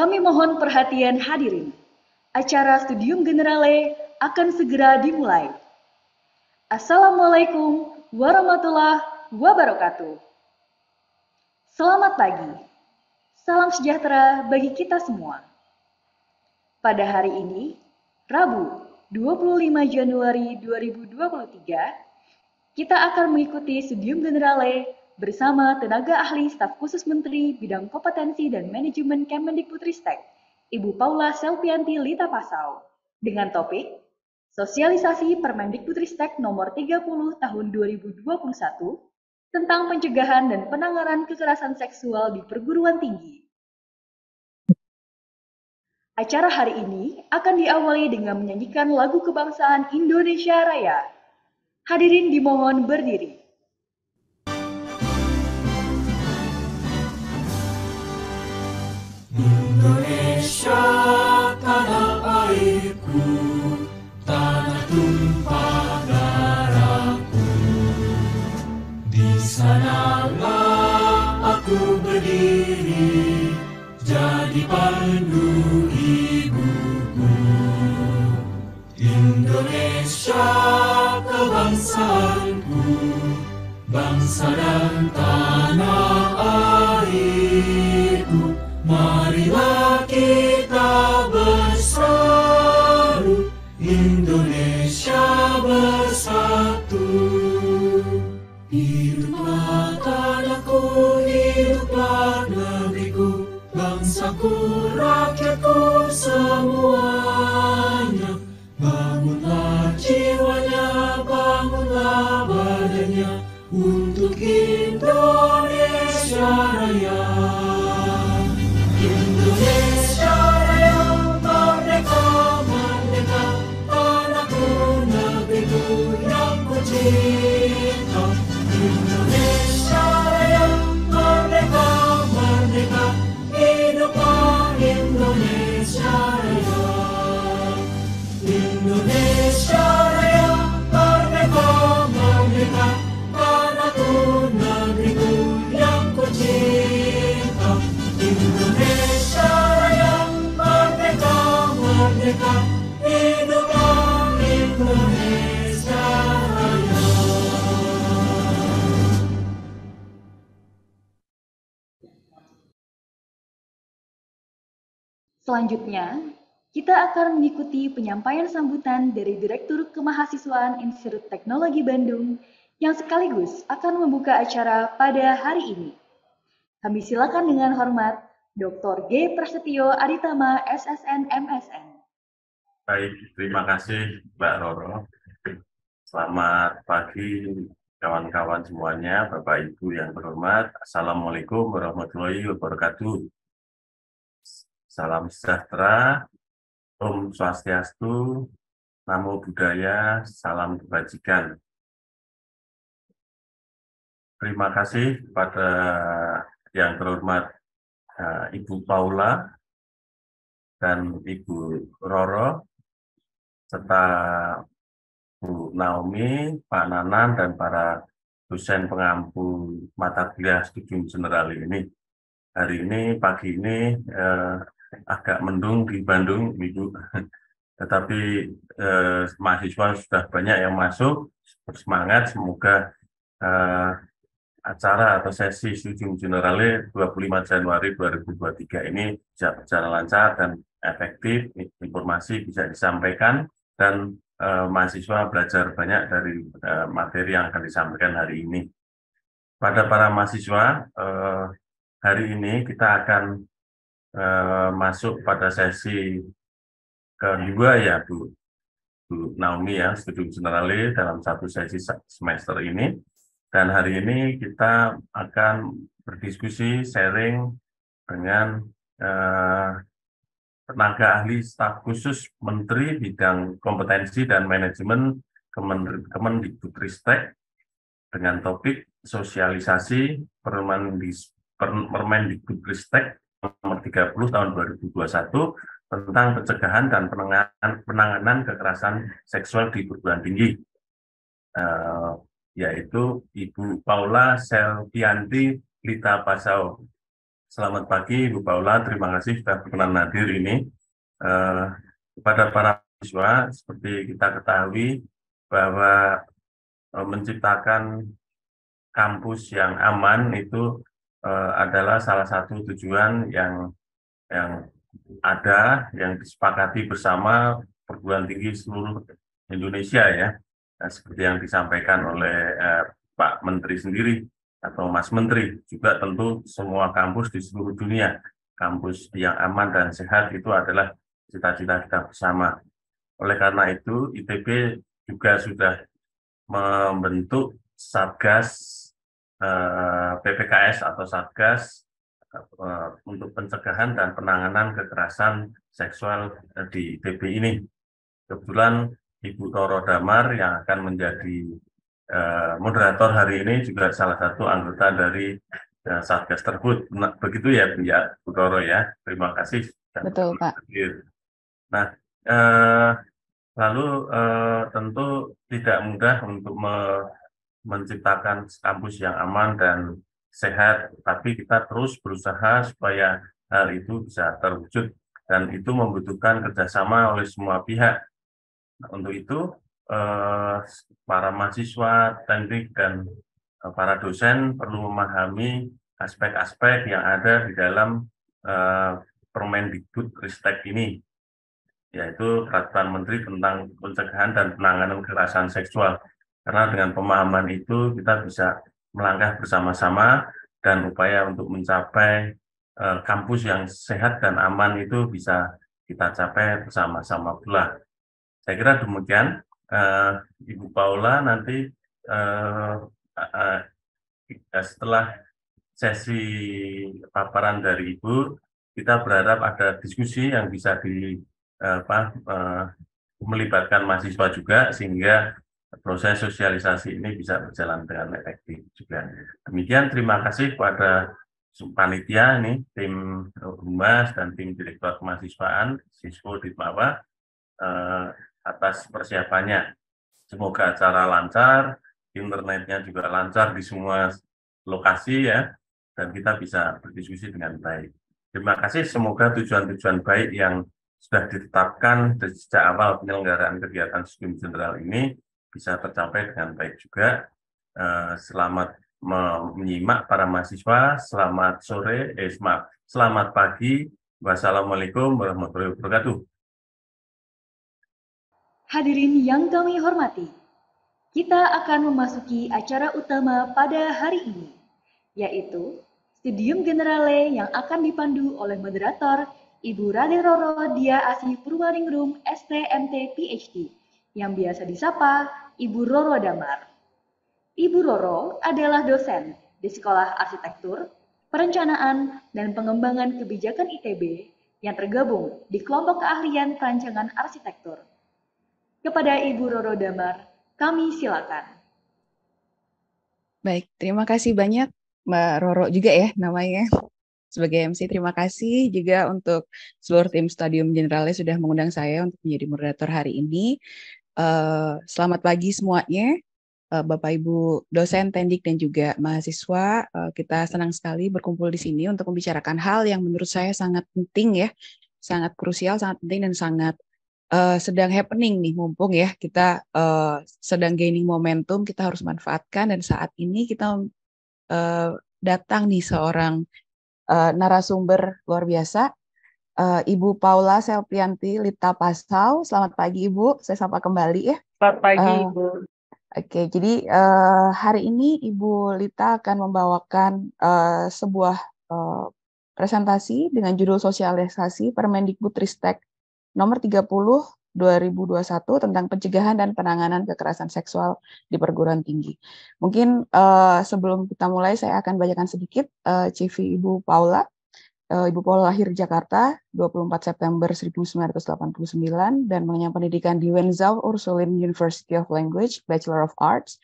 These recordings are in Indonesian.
Kami mohon perhatian hadirin. Acara Studium Generale akan segera dimulai. Assalamualaikum warahmatullahi wabarakatuh. Selamat pagi. Salam sejahtera bagi kita semua. Pada hari ini, Rabu 25 Januari 2023, kita akan mengikuti Studium Generale bersama tenaga ahli staf khusus Menteri Bidang Kompetensi dan Manajemen Kemendikbudristek, Ibu Paula Selvianti Lita Pasau, dengan topik Sosialisasi Permendikbudristek Nomor 30 Tahun 2021 tentang pencegahan dan penanganan kekerasan seksual di perguruan tinggi. Acara hari ini akan diawali dengan menyanyikan lagu kebangsaan Indonesia Raya. Hadirin dimohon berdiri. Indonesia tanah airku, tanah tumpah darahku. Di sanalah aku berdiri, jadi pandu ibuku. Indonesia kebangsaanku, bangsa dan tanah airku. Marilah kita bersatu, Indonesia bersatu. Hiduplah tanahku, hiduplah negeriku, bangsaku, rakyatku semuanya. Bangunlah jiwanya, bangunlah badannya, untuk Indonesia Raya. Indonesia Raya, merdeka, merdeka, tanahku, negeriku yang ku cinta. Indonesia Raya, merdeka, merdeka, hiduplah Indonesia Raya. Indonesia Raya, merdeka, merdeka, tanahku, negeriku yang ku cinta. Indonesia Raya, merdeka, merdeka, hiduplah Indonesia Raya. Selanjutnya, kita akan mengikuti penyampaian sambutan dari Direktur Kemahasiswaan Institut Teknologi Bandung yang sekaligus akan membuka acara pada hari ini. Kami silakan dengan hormat Dr. G. Prasetyo Aditama, SSN MSN. Baik, terima kasih Mbak Roro. Selamat pagi kawan-kawan semuanya, Bapak Ibu yang terhormat. Assalamualaikum warahmatullahi wabarakatuh. Salam sejahtera, Om Swastiastu, Namo Buddhaya, salam kebajikan. Terima kasih kepada yang terhormat Ibu Paula dan Ibu Roro, serta Bu Naomi, Pak Nanan, dan para dosen pengampu mata kuliah Studium Generale ini. Hari ini, pagi ini agak mendung di Bandung, Ibu. Tetapi mahasiswa sudah banyak yang masuk, bersemangat, semoga acara atau sesi Studium Generale 25 Januari 2023 ini bisa berjalan lancar dan efektif, informasi bisa disampaikan, dan mahasiswa belajar banyak dari materi yang akan disampaikan hari ini. Pada para mahasiswa, hari ini kita akan masuk pada sesi kedua ya Bu Naomi ya, Studium Generale dalam satu sesi semester ini. Dan hari ini kita akan berdiskusi, sharing dengan tenaga ahli staf khusus Menteri Bidang Kompetensi dan Manajemen Kemendikbudristek dengan topik sosialisasi Permendikbudristek nomor 30 tahun 2021 tentang pencegahan dan penanganan kekerasan seksual di perguruan tinggi, yaitu Ibu Paula Selvianti Lita Pasau Selamat pagi Ibu Paula, terima kasih sudah berkenan hadir ini. Kepada para siswa, seperti kita ketahui bahwa menciptakan kampus yang aman itu adalah salah satu tujuan yang ada, yang disepakati bersama perguruan tinggi seluruh Indonesia ya. Nah, seperti yang disampaikan oleh Pak Menteri sendiri atau Mas Menteri, juga tentu semua kampus di seluruh dunia, kampus yang aman dan sehat itu adalah cita-cita kita bersama. Oleh karena itu, ITB juga sudah membentuk Satgas PPKS atau Satgas untuk pencegahan dan penanganan kekerasan seksual di ITB ini. Kebetulan Ibu Roro Damar yang akan menjadi moderator hari ini juga salah satu anggota dari Satgas tersebut. Nah, begitu ya Bu Roro ya. Terima kasih. Betul Pak. Nah, lalu tentu tidak mudah untuk menciptakan kampus yang aman dan sehat, tapi kita terus berusaha supaya hal itu bisa terwujud dan itu membutuhkan kerjasama oleh semua pihak. Nah, untuk itu para mahasiswa, teknik, dan para dosen perlu memahami aspek-aspek yang ada di dalam Permendikbudristek ini, yaitu Peraturan Menteri tentang pencegahan dan penanganan kekerasan seksual. Karena dengan pemahaman itu kita bisa melangkah bersama-sama dan upaya untuk mencapai kampus yang sehat dan aman itu bisa kita capai bersama-sama pula. Saya kira demikian. Ibu Paula nanti setelah sesi paparan dari Ibu, kita berharap ada diskusi yang bisa melibatkan mahasiswa juga sehingga proses sosialisasi ini bisa berjalan dengan efektif juga. Demikian, terima kasih kepada panitia ini, tim Humas dan tim Direktorat Kemahasiswaan Siswo Ditmawa atas persiapannya. Semoga acara lancar, internetnya juga lancar di semua lokasi ya, dan kita bisa berdiskusi dengan baik. Terima kasih, semoga tujuan-tujuan baik yang sudah ditetapkan sejak awal penyelenggaraan kegiatan Studium General ini bisa tercapai dengan baik juga. Selamat menyimak para mahasiswa, selamat sore, selamat pagi. Wassalamualaikum warahmatullahi wabarakatuh. Hadirin yang kami hormati, kita akan memasuki acara utama pada hari ini, yaitu Studium Generale yang akan dipandu oleh moderator Ibu Raden Roro Dia Asih Purwaningrum STMT PhD, yang biasa disapa Ibu Roro Damar. Ibu Roro adalah dosen di Sekolah Arsitektur, Perencanaan, dan Pengembangan Kebijakan ITB yang tergabung di kelompok keahlian perancangan arsitektur. Kepada Ibu Roro Damar, kami silakan. Baik, terima kasih banyak Mbak Roro juga ya namanya. Sebagai MC, terima kasih juga untuk seluruh tim Studium Generale sudah mengundang saya untuk menjadi moderator hari ini. Selamat pagi semuanya, Bapak Ibu dosen, teknik, dan juga mahasiswa. Kita senang sekali berkumpul di sini untuk membicarakan hal yang menurut saya sangat penting ya, sangat krusial, sangat penting, dan sangat sedang happening nih, mumpung ya kita sedang gaining momentum, kita harus manfaatkan. Dan saat ini kita datang nih seorang narasumber luar biasa, Ibu Paula Selpianti Lita Pasau. Selamat pagi Ibu, saya sapa kembali ya. Selamat pagi Ibu. Oke, jadi hari ini Ibu Lita akan membawakan sebuah presentasi dengan judul sosialisasi Permendikbudristek nomor 30 2021 tentang pencegahan dan penanganan kekerasan seksual di perguruan tinggi. Mungkin sebelum kita mulai saya akan bacakan sedikit CV Ibu Paula. Ibu Paula lahir di Jakarta 24 September 1989 dan mengenyam pendidikan di Wenzhou Ursuline University of Language, Bachelor of Arts,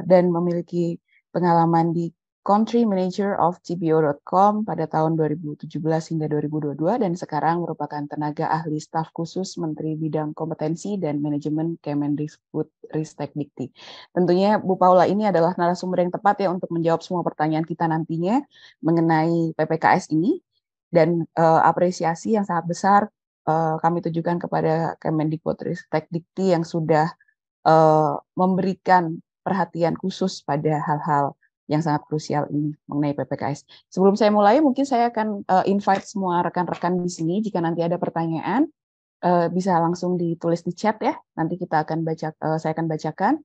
dan memiliki pengalaman di Country Manager of TPO.com pada tahun 2017 hingga 2022 dan sekarang merupakan tenaga ahli staf khusus Menteri Bidang Kompetensi dan Manajemen Kemendikbudristekdikti. Tentunya Bu Paula ini adalah narasumber yang tepat ya untuk menjawab semua pertanyaan kita nantinya mengenai PPKS ini, dan apresiasi yang sangat besar kami tujukan kepada Kemendikbudristekdikti yang sudah memberikan perhatian khusus pada hal-hal yang sangat krusial ini mengenai PPKS. Sebelum saya mulai, mungkin saya akan invite semua rekan-rekan di sini, jika nanti ada pertanyaan, bisa langsung ditulis di chat ya, nanti kita akan saya akan bacakan,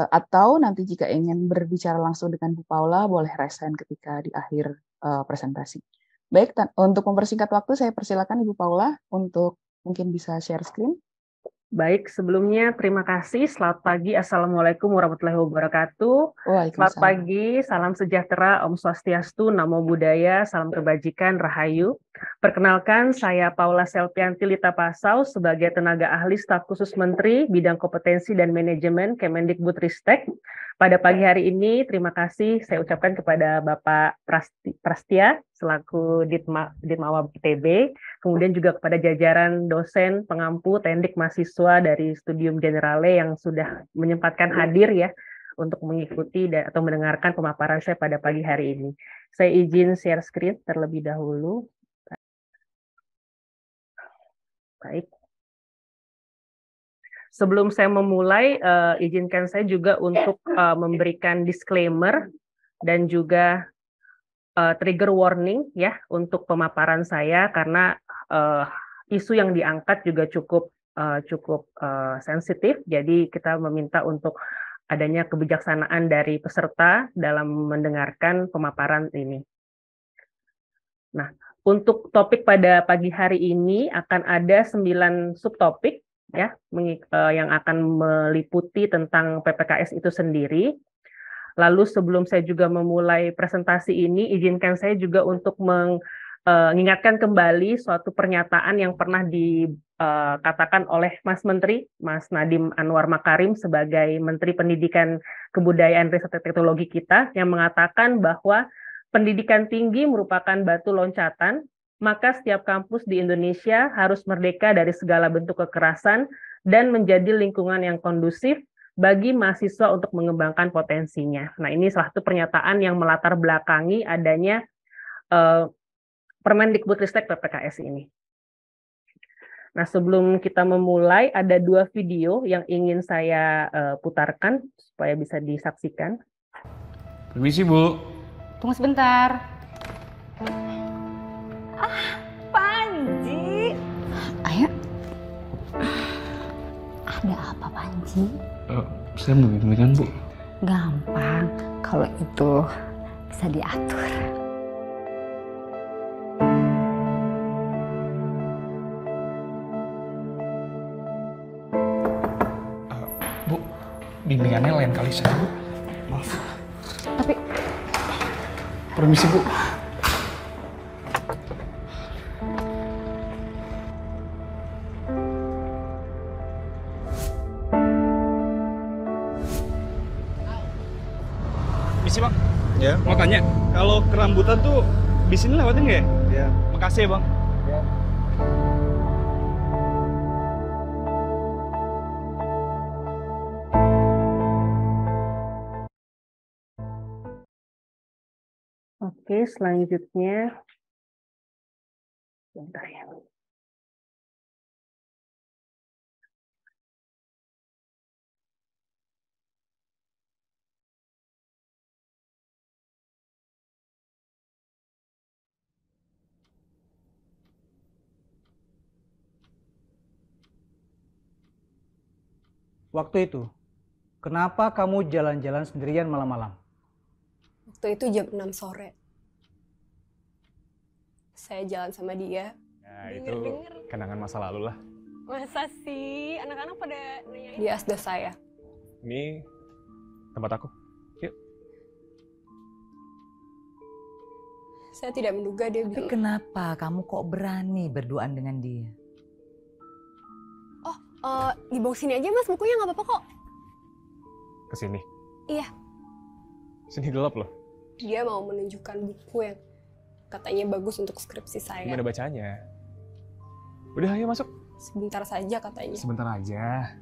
atau nanti jika ingin berbicara langsung dengan Bu Paula, boleh raise hand ketika di akhir presentasi. Baik, untuk mempersingkat waktu, saya persilakan Ibu Paula untuk mungkin bisa share screen. Baik, sebelumnya terima kasih. Selamat pagi, Assalamualaikum warahmatullahi wabarakatuh. Selamat pagi, salam sejahtera, Om Swastiastu, Namo Buddhaya, salam kebajikan, Rahayu. Perkenalkan, saya Paula Selpianti Lita Pasau sebagai tenaga ahli staf khusus Menteri Bidang Kompetensi dan Manajemen Kemendikbudristek. Pada pagi hari ini, terima kasih saya ucapkan kepada Bapak Prastia selaku Ditmawa ITB, kemudian juga kepada jajaran dosen, pengampu, tendik, mahasiswa dari Studium Generale yang sudah menyempatkan hadir ya untuk mengikuti atau mendengarkan pemaparan saya pada pagi hari ini. Saya izin share screen terlebih dahulu. Baik. Sebelum saya memulai, izinkan saya juga untuk memberikan disclaimer dan juga trigger warning ya untuk pemaparan saya, karena isu yang diangkat juga cukup sensitif. Jadi kita meminta untuk adanya kebijaksanaan dari peserta dalam mendengarkan pemaparan ini. Nah, untuk topik pada pagi hari ini akan ada 9 subtopik ya yang akan meliputi tentang PPKS itu sendiri. Lalu sebelum saya juga memulai presentasi ini, izinkan saya juga untuk mengingatkan kembali suatu pernyataan yang pernah dikatakan oleh Mas Menteri, Mas Nadiem Anwar Makarim sebagai Menteri Pendidikan, Kebudayaan, Riset dan Teknologi kita, yang mengatakan bahwa pendidikan tinggi merupakan batu loncatan, maka setiap kampus di Indonesia harus merdeka dari segala bentuk kekerasan dan menjadi lingkungan yang kondusif bagi mahasiswa untuk mengembangkan potensinya. Nah, ini salah satu pernyataan yang melatar belakangi adanya Permendikbudristek PPKS ini. Nah, sebelum kita memulai, ada 2 video yang ingin saya putarkan supaya bisa disaksikan. Permisi, Bu. Tunggu sebentar. Panji. Ayo. Ada apa, Panji? Saya mau bimbingan, Bu. Gampang, kalau itu bisa diatur. Bu, bimbingannya lain kali saja, Bu. Maaf. Tapi Permisi, Bu. Misi Bang, Ya. mau tanya, kalau kerambutan tuh di sini lewatin nggak ya? Ya. Makasih ya Bang. Ya. Oke, selanjutnya. Bentar ya. Waktu itu, kenapa kamu jalan-jalan sendirian malam-malam? Waktu itu jam 6 sore. Saya jalan sama dia. Ya itu kenangan masa lalu lah. Masa sih? Anak-anak pada nanyain. Di asdos saya. Ini tempat aku. Yuk. Saya tidak menduga dia Tapi bilang. kenapa kamu kok berani berduaan dengan dia? Dibawa sini aja mas, bukunya nggak apa-apa kok. Kesini. Iya. Sini gelap loh. Dia mau menunjukkan buku yang katanya bagus untuk skripsi saya. Gimana bacanya? Udah, ayo masuk. Sebentar saja katanya. Sebentar aja.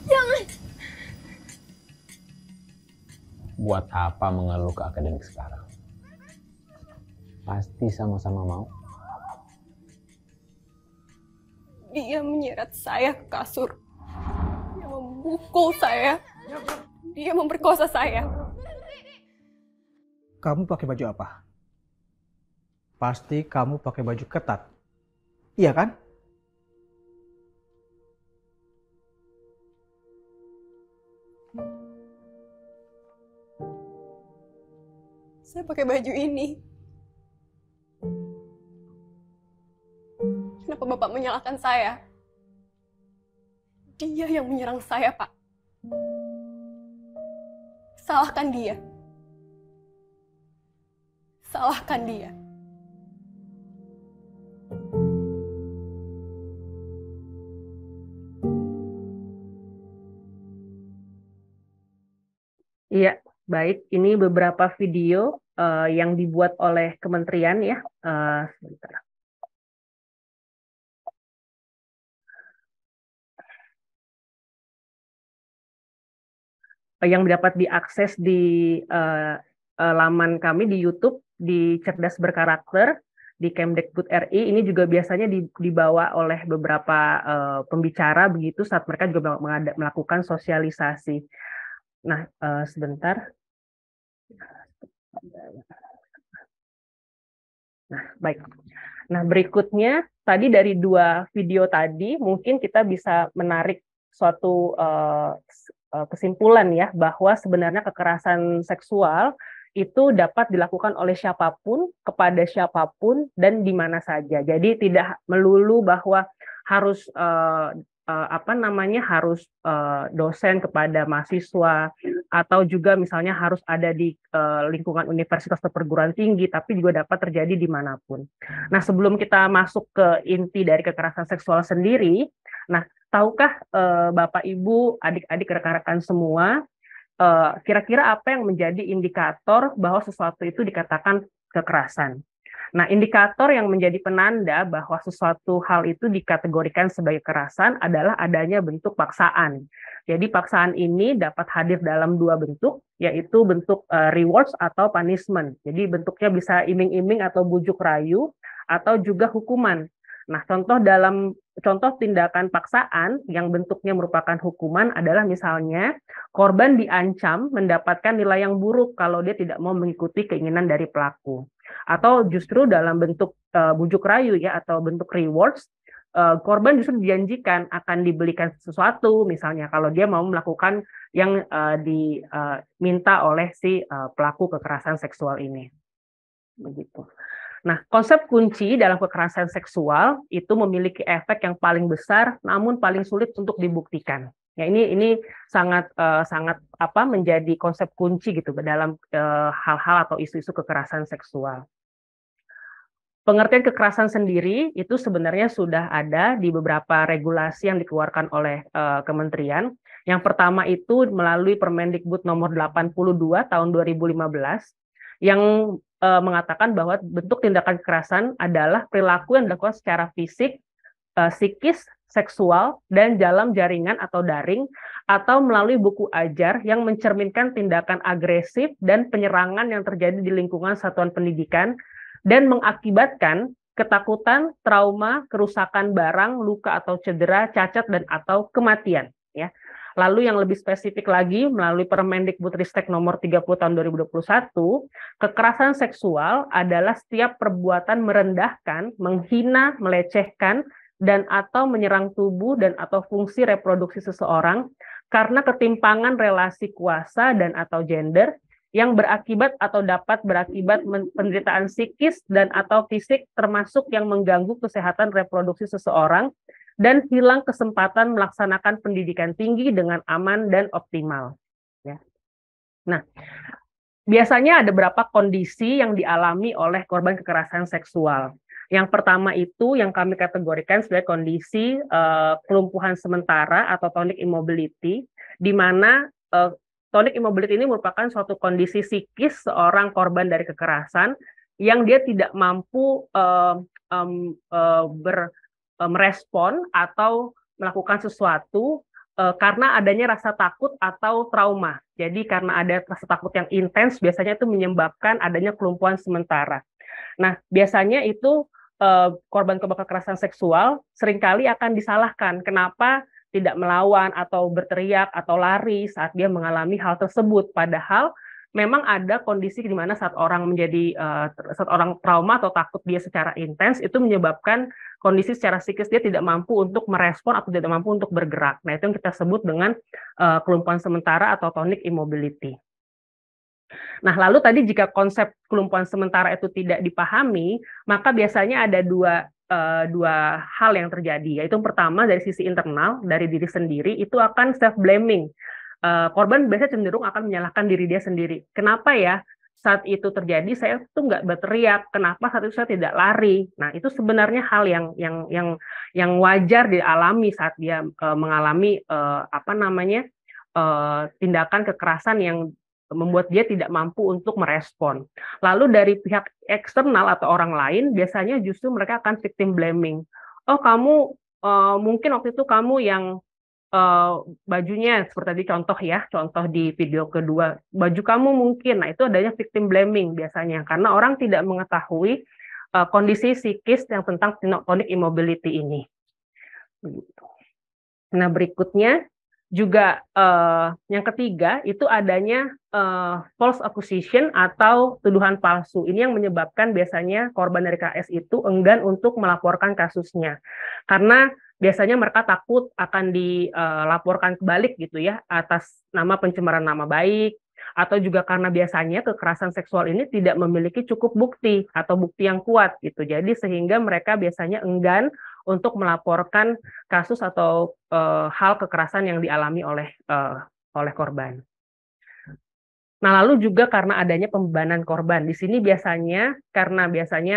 Jangan. Buat apa mengeluh ke akademik sekarang? Pasti sama-sama mau. Dia menyeret saya ke kasur. Dia memukul saya. Dia memperkosa saya. Kamu pakai baju apa? Pasti kamu pakai baju ketat. Iya kan? Saya pakai baju ini. Kenapa Bapak menyalahkan saya? Dia yang menyerang saya, Pak. Salahkan dia. Salahkan dia. Iya, baik. Ini beberapa video yang dibuat oleh kementerian ya. Sebentar. Yang dapat diakses di laman kami di YouTube di Cerdas Berkarakter di Kemdikbud RI. Ini juga biasanya dibawa oleh beberapa pembicara begitu saat mereka juga melakukan sosialisasi. Nah, sebentar. Nah, baik. Nah, berikutnya tadi dari 2 video tadi mungkin kita bisa menarik suatu kesimpulan ya bahwa sebenarnya kekerasan seksual itu dapat dilakukan oleh siapapun kepada siapapun dan di mana saja. Jadi tidak melulu bahwa harus harus dosen kepada mahasiswa atau juga misalnya harus ada di lingkungan universitas atau perguruan tinggi, tapi juga dapat terjadi dimanapun. Nah, sebelum kita masuk ke inti dari kekerasan seksual sendiri, nah, tahukah Bapak, Ibu, adik-adik, rekan-rekan semua, kira-kira apa yang menjadi indikator bahwa sesuatu itu dikatakan kekerasan? Nah, indikator yang menjadi penanda bahwa sesuatu hal itu dikategorikan sebagai kekerasan adalah adanya bentuk paksaan. Jadi paksaan ini dapat hadir dalam 2 bentuk, yaitu bentuk rewards atau punishment. Jadi bentuknya bisa iming-iming atau bujuk rayu, atau juga hukuman. Nah, contoh tindakan paksaan yang bentuknya merupakan hukuman adalah misalnya korban diancam mendapatkan nilai yang buruk kalau dia tidak mau mengikuti keinginan dari pelaku. Atau justru dalam bentuk bujuk rayu ya atau bentuk rewards, korban justru dijanjikan akan dibelikan sesuatu, misalnya kalau dia mau melakukan yang diminta oleh si pelaku kekerasan seksual ini. Begitu. Nah, konsep kunci dalam kekerasan seksual itu memiliki efek yang paling besar, namun paling sulit untuk dibuktikan. Ya, ini sangat menjadi konsep kunci gitu dalam hal-hal atau isu-isu kekerasan seksual. Pengertian kekerasan sendiri itu sebenarnya sudah ada di beberapa regulasi yang dikeluarkan oleh kementerian. Yang pertama itu melalui Permendikbud nomor 82 tahun 2015 yang mengatakan bahwa bentuk tindakan kekerasan adalah perilaku yang dilakukan secara fisik, psikis, seksual, dan dalam jaringan atau daring, atau melalui buku ajar yang mencerminkan tindakan agresif dan penyerangan yang terjadi di lingkungan satuan pendidikan, dan mengakibatkan ketakutan, trauma, kerusakan barang, luka atau cedera, cacat, dan atau kematian. Ya. Lalu yang lebih spesifik lagi, melalui Permendikbudristek nomor 30 tahun 2021, kekerasan seksual adalah setiap perbuatan merendahkan, menghina, melecehkan, dan atau menyerang tubuh dan atau fungsi reproduksi seseorang karena ketimpangan relasi kuasa dan atau gender yang berakibat atau dapat berakibat penderitaan psikis dan atau fisik termasuk yang mengganggu kesehatan reproduksi seseorang dan hilang kesempatan melaksanakan pendidikan tinggi dengan aman dan optimal. Ya. Nah, biasanya ada beberapa kondisi yang dialami oleh korban kekerasan seksual. Yang pertama itu yang kami kategorikan sebagai kondisi kelumpuhan sementara atau tonic immobility, di mana tonic immobility ini merupakan suatu kondisi psikis seorang korban dari kekerasan yang dia tidak mampu merespon atau melakukan sesuatu karena adanya rasa takut atau trauma. Jadi karena ada rasa takut yang intens, biasanya itu menyebabkan adanya kelumpuhan sementara. Nah, biasanya itu korban kekerasan seksual seringkali akan disalahkan. Kenapa tidak melawan atau berteriak atau lari saat dia mengalami hal tersebut? Padahal memang ada kondisi di mana saat orang trauma atau takut dia secara intens itu menyebabkan kondisi secara psikis dia tidak mampu untuk merespon atau tidak mampu untuk bergerak. Nah, itu yang kita sebut dengan kelumpuhan sementara atau tonic immobility. Nah, lalu tadi jika konsep kelumpuhan sementara itu tidak dipahami, maka biasanya ada dua hal yang terjadi, yaitu yang pertama dari sisi internal, dari diri sendiri, itu akan self-blaming. Korban biasanya cenderung akan menyalahkan diri dia sendiri. Kenapa ya saat itu terjadi saya tuh nggak berteriak? Kenapa saat itu saya tidak lari? Nah, itu sebenarnya hal yang wajar dialami saat dia mengalami tindakan kekerasan yang membuat dia tidak mampu untuk merespon. Lalu dari pihak eksternal atau orang lain, biasanya justru mereka akan victim blaming. Oh, kamu mungkin waktu itu kamu yang bajunya seperti tadi contoh di video kedua, baju kamu mungkin. Nah, itu adanya victim blaming biasanya karena orang tidak mengetahui kondisi psikis yang tentang tonic immobility ini. Nah, berikutnya juga yang ketiga itu adanya false accusation atau tuduhan palsu. Ini yang menyebabkan biasanya korban dari KS itu enggan untuk melaporkan kasusnya. Karena biasanya mereka takut akan dilaporkan kebalik gitu ya atas nama pencemaran nama baik, atau juga karena biasanya kekerasan seksual ini tidak memiliki cukup bukti atau bukti yang kuat gitu. Jadi sehingga mereka biasanya enggan untuk melaporkan kasus atau hal kekerasan yang dialami oleh korban. Nah, lalu juga karena adanya pembebanan korban. Di sini biasanya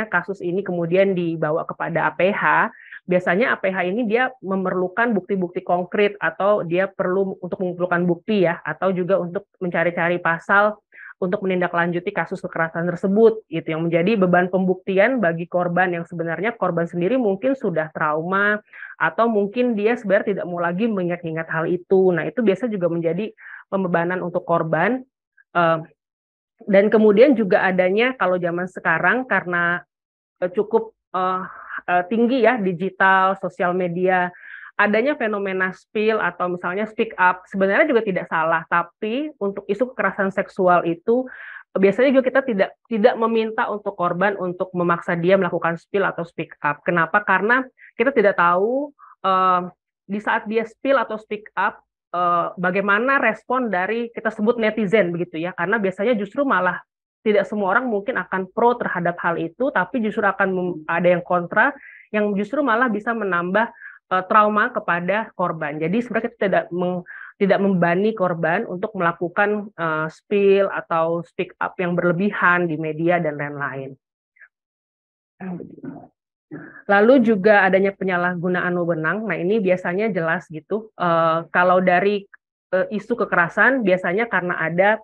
kasus ini kemudian dibawa kepada APH, biasanya APH ini dia memerlukan bukti-bukti konkret atau dia perlu untuk mengumpulkan bukti ya, atau juga untuk mencari-cari pasal untuk menindaklanjuti kasus kekerasan tersebut, gitu, yang menjadi beban pembuktian bagi korban yang sebenarnya korban sendiri mungkin sudah trauma atau mungkin dia sebenarnya tidak mau lagi mengingat-ingat hal itu. Nah, itu biasa juga menjadi pembebanan untuk korban. Dan kemudian juga adanya kalau zaman sekarang karena cukup tinggi ya digital, sosial media, adanya fenomena spill atau misalnya speak up, sebenarnya juga tidak salah, tapi untuk isu kekerasan seksual itu biasanya juga kita tidak meminta untuk korban untuk memaksa dia melakukan spill atau speak up. Kenapa? Karena kita tidak tahu di saat dia spill atau speak up bagaimana respon dari kita sebut netizen begitu ya, karena biasanya justru malah tidak semua orang mungkin akan pro terhadap hal itu, tapi justru akan ada yang kontra, yang justru malah bisa menambah trauma kepada korban. Jadi sebenarnya kita tidak membebani korban untuk melakukan spill atau speak up yang berlebihan di media dan lain-lain. Lalu juga adanya penyalahgunaan wewenang. Nah, ini biasanya jelas gitu. Kalau dari isu kekerasan biasanya karena ada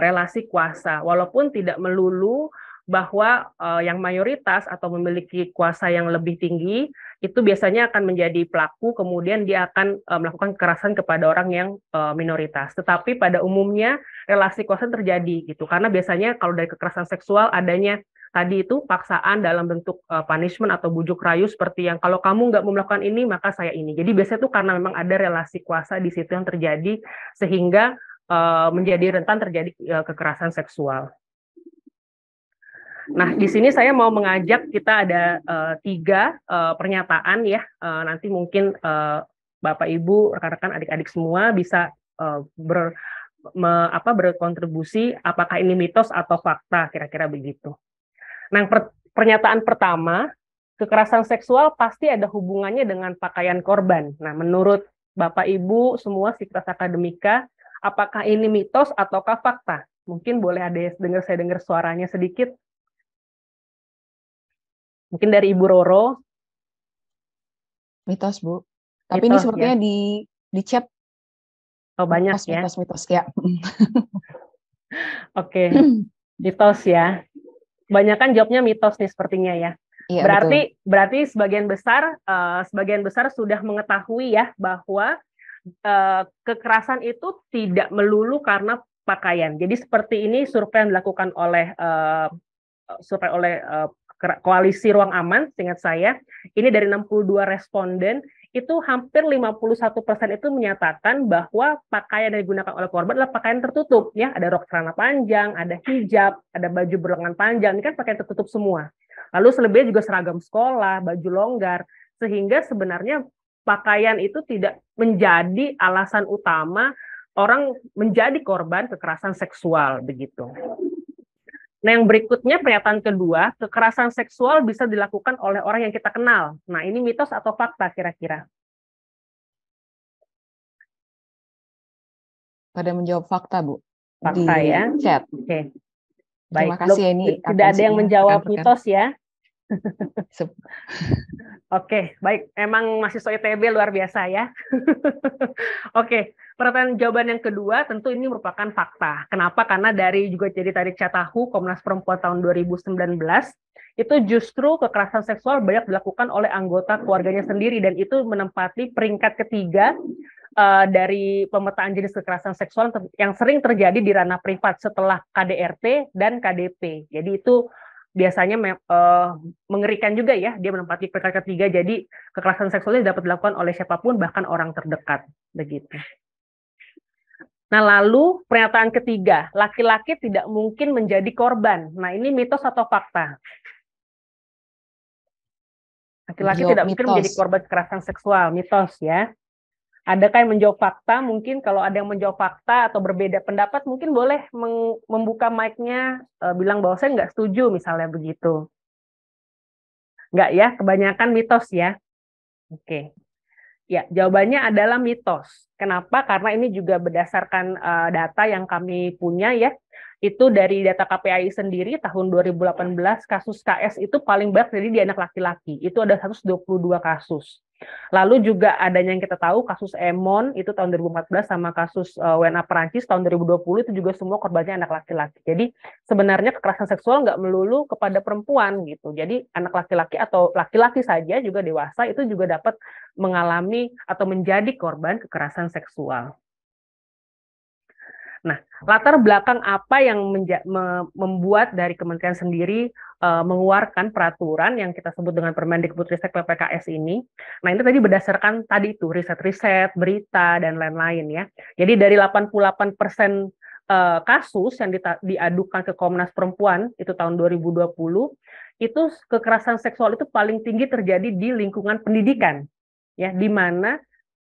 relasi kuasa, walaupun tidak melulu bahwa yang mayoritas atau memiliki kuasa yang lebih tinggi itu biasanya akan menjadi pelaku, kemudian dia akan melakukan kekerasan kepada orang yang minoritas. Tetapi pada umumnya relasi kuasa terjadi gitu, karena biasanya kalau dari kekerasan seksual adanya tadi itu paksaan dalam bentuk punishment atau bujuk rayu seperti yang kalau kamu nggak mau melakukan ini maka saya ini. Jadi biasanya itu karena memang ada relasi kuasa di situ yang terjadi sehingga menjadi rentan terjadi kekerasan seksual. Nah, di sini saya mau mengajak kita ada 3 pernyataan ya. Nanti mungkin Bapak Ibu, rekan-rekan, adik-adik semua bisa berkontribusi apakah ini mitos atau fakta, kira-kira begitu. Nah, pernyataan pertama, kekerasan seksual pasti ada hubungannya dengan pakaian korban. Nah, menurut Bapak Ibu semua Sivitas Akademika, Apakah ini mitos ataukah fakta? Mungkin boleh ada yang saya dengar suaranya sedikit. Mungkin dari Ibu Roro. Mitos, Bu. Tapi ini Mitos, sepertinya ya. di chat banyak mitos, ya. Mitos ya. Oke, mitos ya. Kebanyakan jawabnya mitos nih sepertinya ya. Iya, Berarti sebagian besar sudah mengetahui ya bahwa kekerasan itu tidak melulu karena pakaian. Jadi seperti ini survei yang dilakukan oleh Koalisi Ruang Aman, seingat saya, ini dari 62 responden, itu hampir 51% itu menyatakan bahwa pakaian yang digunakan oleh korban adalah pakaian tertutup, ya, ada rok celana panjang, ada hijab, ada baju berlengan panjang, ini kan pakaian tertutup semua. Lalu selebihnya juga seragam sekolah, baju longgar, sehingga sebenarnya pakaian itu tidak menjadi alasan utama orang menjadi korban kekerasan seksual, begitu. Nah, yang berikutnya pernyataan kedua, kekerasan seksual bisa dilakukan oleh orang yang kita kenal. Nah, ini mitos atau fakta kira-kira? Pada menjawab fakta, Bu. Fakta di ya. Chat. Oke. Baik. Terima kasih ini. Tidak ada yang menjawab mitos ya. Oke, baik. Emang mahasiswa ITB luar biasa ya. Oke, pertanyaan jawaban yang kedua tentu ini merupakan fakta. Kenapa? Karena dari juga jadi tarik catahu Komnas Perempuan tahun 2019 itu justru kekerasan seksual banyak dilakukan oleh anggota keluarganya sendiri dan itu menempati peringkat ketiga dari pemetaan jenis kekerasan seksual yang sering terjadi di ranah privat setelah KDRT dan KDP. Jadi itu biasanya mengerikan juga ya, dia menempati peringkat ketiga, jadi kekerasan seksualnya dapat dilakukan oleh siapapun, bahkan orang terdekat, begitu. Nah, lalu pernyataan ketiga, laki-laki tidak mungkin menjadi korban. Nah, ini mitos atau fakta? Laki-laki tidak mungkin menjadi korban kekerasan seksual, mitos ya. Adakah yang menjawab fakta? Mungkin kalau ada yang menjawab fakta atau berbeda pendapat, mungkin boleh membuka mic-nya, bilang bahwa saya nggak setuju, misalnya begitu. Nggak ya, kebanyakan mitos ya. Oke. Ya, jawabannya adalah mitos. Kenapa? Karena ini juga berdasarkan data yang kami punya ya. Itu dari data KPAI sendiri tahun 2018, kasus KS itu paling banyak terjadi di anak laki-laki. Itu ada 122 kasus. Lalu juga adanya yang kita tahu kasus Emon itu tahun 2014 sama kasus WNA Perancis tahun 2020 itu juga semua korbannya anak laki-laki. Jadi sebenarnya kekerasan seksual nggak melulu kepada perempuan gitu. Jadi anak laki-laki atau laki-laki saja juga dewasa itu juga dapat mengalami atau menjadi korban kekerasan seksual. Nah, latar belakang apa yang membuat dari Kementerian sendiri mengeluarkan peraturan yang kita sebut dengan Permendikbudristek PPKS ini. Nah, ini tadi berdasarkan tadi itu riset-riset, berita, dan lain-lain ya. Jadi dari 88% kasus yang diadukan ke Komnas Perempuan itu tahun 2020, itu kekerasan seksual itu paling tinggi terjadi di lingkungan pendidikan, ya, di mana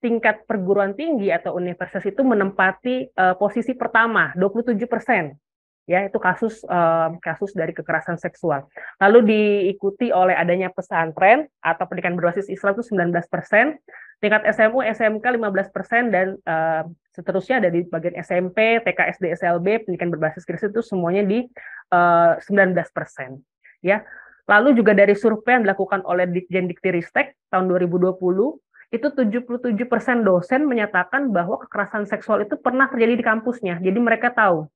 tingkat perguruan tinggi atau universitas itu menempati posisi pertama, 27%. Ya, itu kasus dari kekerasan seksual. Lalu diikuti oleh adanya pesantren atau pendidikan berbasis Islam itu 19%, tingkat SMU, SMK 15%, dan seterusnya ada di bagian SMP, TK, SD, SLB, pendidikan berbasis Kristen itu semuanya di 19%. Ya. Lalu juga dari survei yang dilakukan oleh Ditjendiktiristek tahun 2020, itu 77% dosen menyatakan bahwa kekerasan seksual itu pernah terjadi di kampusnya. Jadi mereka tahu.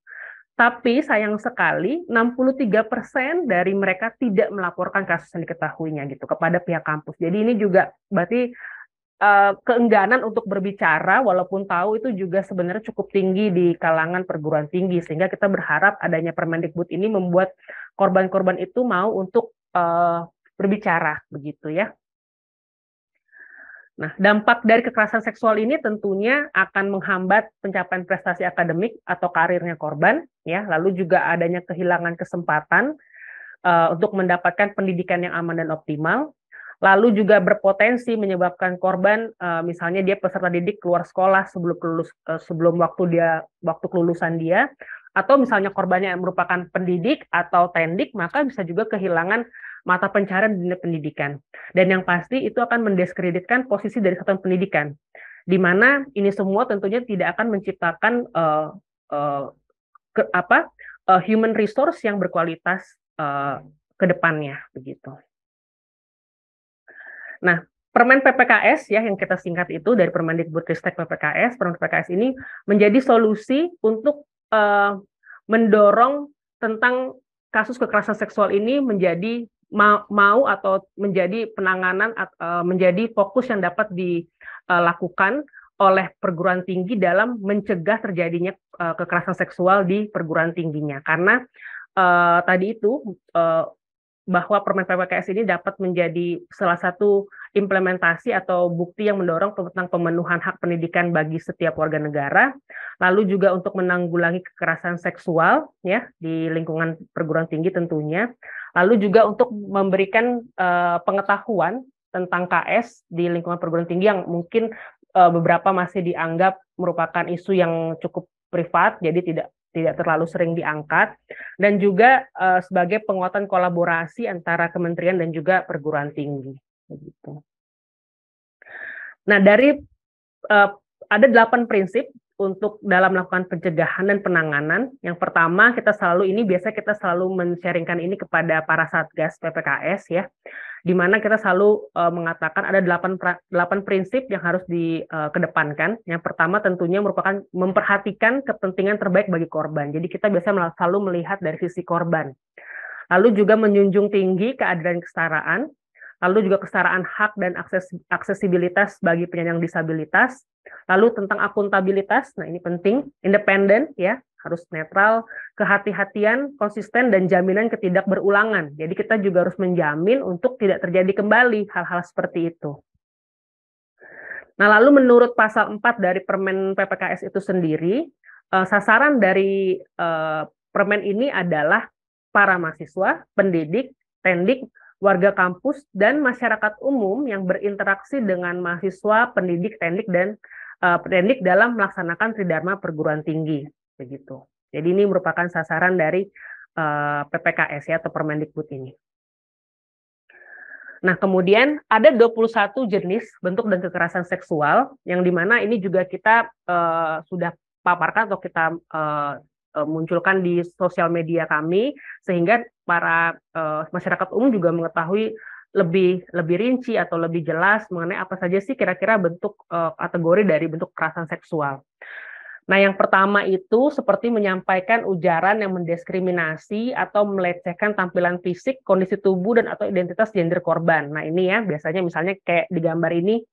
Tapi sayang sekali 63% dari mereka tidak melaporkan kasus yang diketahuinya gitu kepada pihak kampus. Jadi ini juga berarti keengganan untuk berbicara walaupun tahu itu juga sebenarnya cukup tinggi di kalangan perguruan tinggi, sehingga kita berharap adanya Permendikbud ini membuat korban-korban itu mau untuk berbicara begitu ya. Nah, dampak dari kekerasan seksual ini tentunya akan menghambat pencapaian prestasi akademik atau karirnya korban, ya. Lalu juga adanya kehilangan kesempatan untuk mendapatkan pendidikan yang aman dan optimal. Lalu juga berpotensi menyebabkan korban, misalnya dia peserta didik keluar sekolah sebelum waktu kelulusan dia, atau misalnya korbannya yang merupakan pendidik atau tendik, maka bisa juga kehilangan mata pencarian di dunia pendidikan. Dan yang pasti itu akan mendiskreditkan posisi dari satuan pendidikan. di mana ini semua tentunya tidak akan menciptakan human resource yang berkualitas ke depannya begitu. Nah, Permen PPKS ya yang kita singkat itu dari Permendikbudristek PPKS, Permen PPKS ini menjadi solusi untuk mendorong tentang kasus kekerasan seksual ini menjadi mau atau menjadi penanganan menjadi fokus yang dapat dilakukan oleh perguruan tinggi dalam mencegah terjadinya kekerasan seksual di perguruan tingginya. Karena tadi itu bahwa Permen PPKS ini dapat menjadi salah satu implementasi atau bukti yang mendorong tentang pemenuhan hak pendidikan bagi setiap warga negara, lalu juga untuk menanggulangi kekerasan seksual ya di lingkungan perguruan tinggi tentunya, lalu juga untuk memberikan pengetahuan tentang KS di lingkungan perguruan tinggi yang mungkin beberapa masih dianggap merupakan isu yang cukup privat, jadi tidak terlalu sering diangkat, dan juga sebagai penguatan kolaborasi antara kementerian dan juga perguruan tinggi. Begitu. Nah, ada 8 prinsip untuk dalam melakukan pencegahan dan penanganan. Yang pertama, biasanya kita selalu men-sharingkan ini kepada para satgas PPKS ya, di mana kita selalu mengatakan ada 8 prinsip yang harus dikedepankan. Yang pertama tentunya merupakan memperhatikan kepentingan terbaik bagi korban. Jadi kita biasanya selalu melihat dari sisi korban. Lalu juga menjunjung tinggi keadilan dan kesetaraan. Lalu juga kesetaraan hak dan aksesibilitas bagi penyandang disabilitas. Lalu tentang akuntabilitas, nah ini penting, independen ya, harus netral, kehati-hatian, konsisten, dan jaminan ketidakberulangan. Jadi kita juga harus menjamin untuk tidak terjadi kembali hal-hal seperti itu. Nah, lalu menurut pasal 4 dari Permen PPKS itu sendiri, sasaran dari permen ini adalah para mahasiswa, pendidik, tendik, warga kampus, dan masyarakat umum yang berinteraksi dengan mahasiswa, pendidik, tendik, dan pendidik dalam melaksanakan tridharma perguruan tinggi. Begitu. Jadi ini merupakan sasaran dari PPKS ya, atau Permendikbud ini. Nah, kemudian ada 21 jenis bentuk dan kekerasan seksual, yang dimana ini juga kita sudah paparkan atau kita munculkan di sosial media kami, sehingga para masyarakat umum juga mengetahui lebih rinci atau lebih jelas mengenai apa saja sih kira-kira bentuk kategori dari bentuk kekerasan seksual. Nah, yang pertama itu seperti menyampaikan ujaran yang mendiskriminasi atau melecehkan tampilan fisik, kondisi tubuh, dan atau identitas gender korban. Nah, ini ya biasanya misalnya kayak di gambar ini,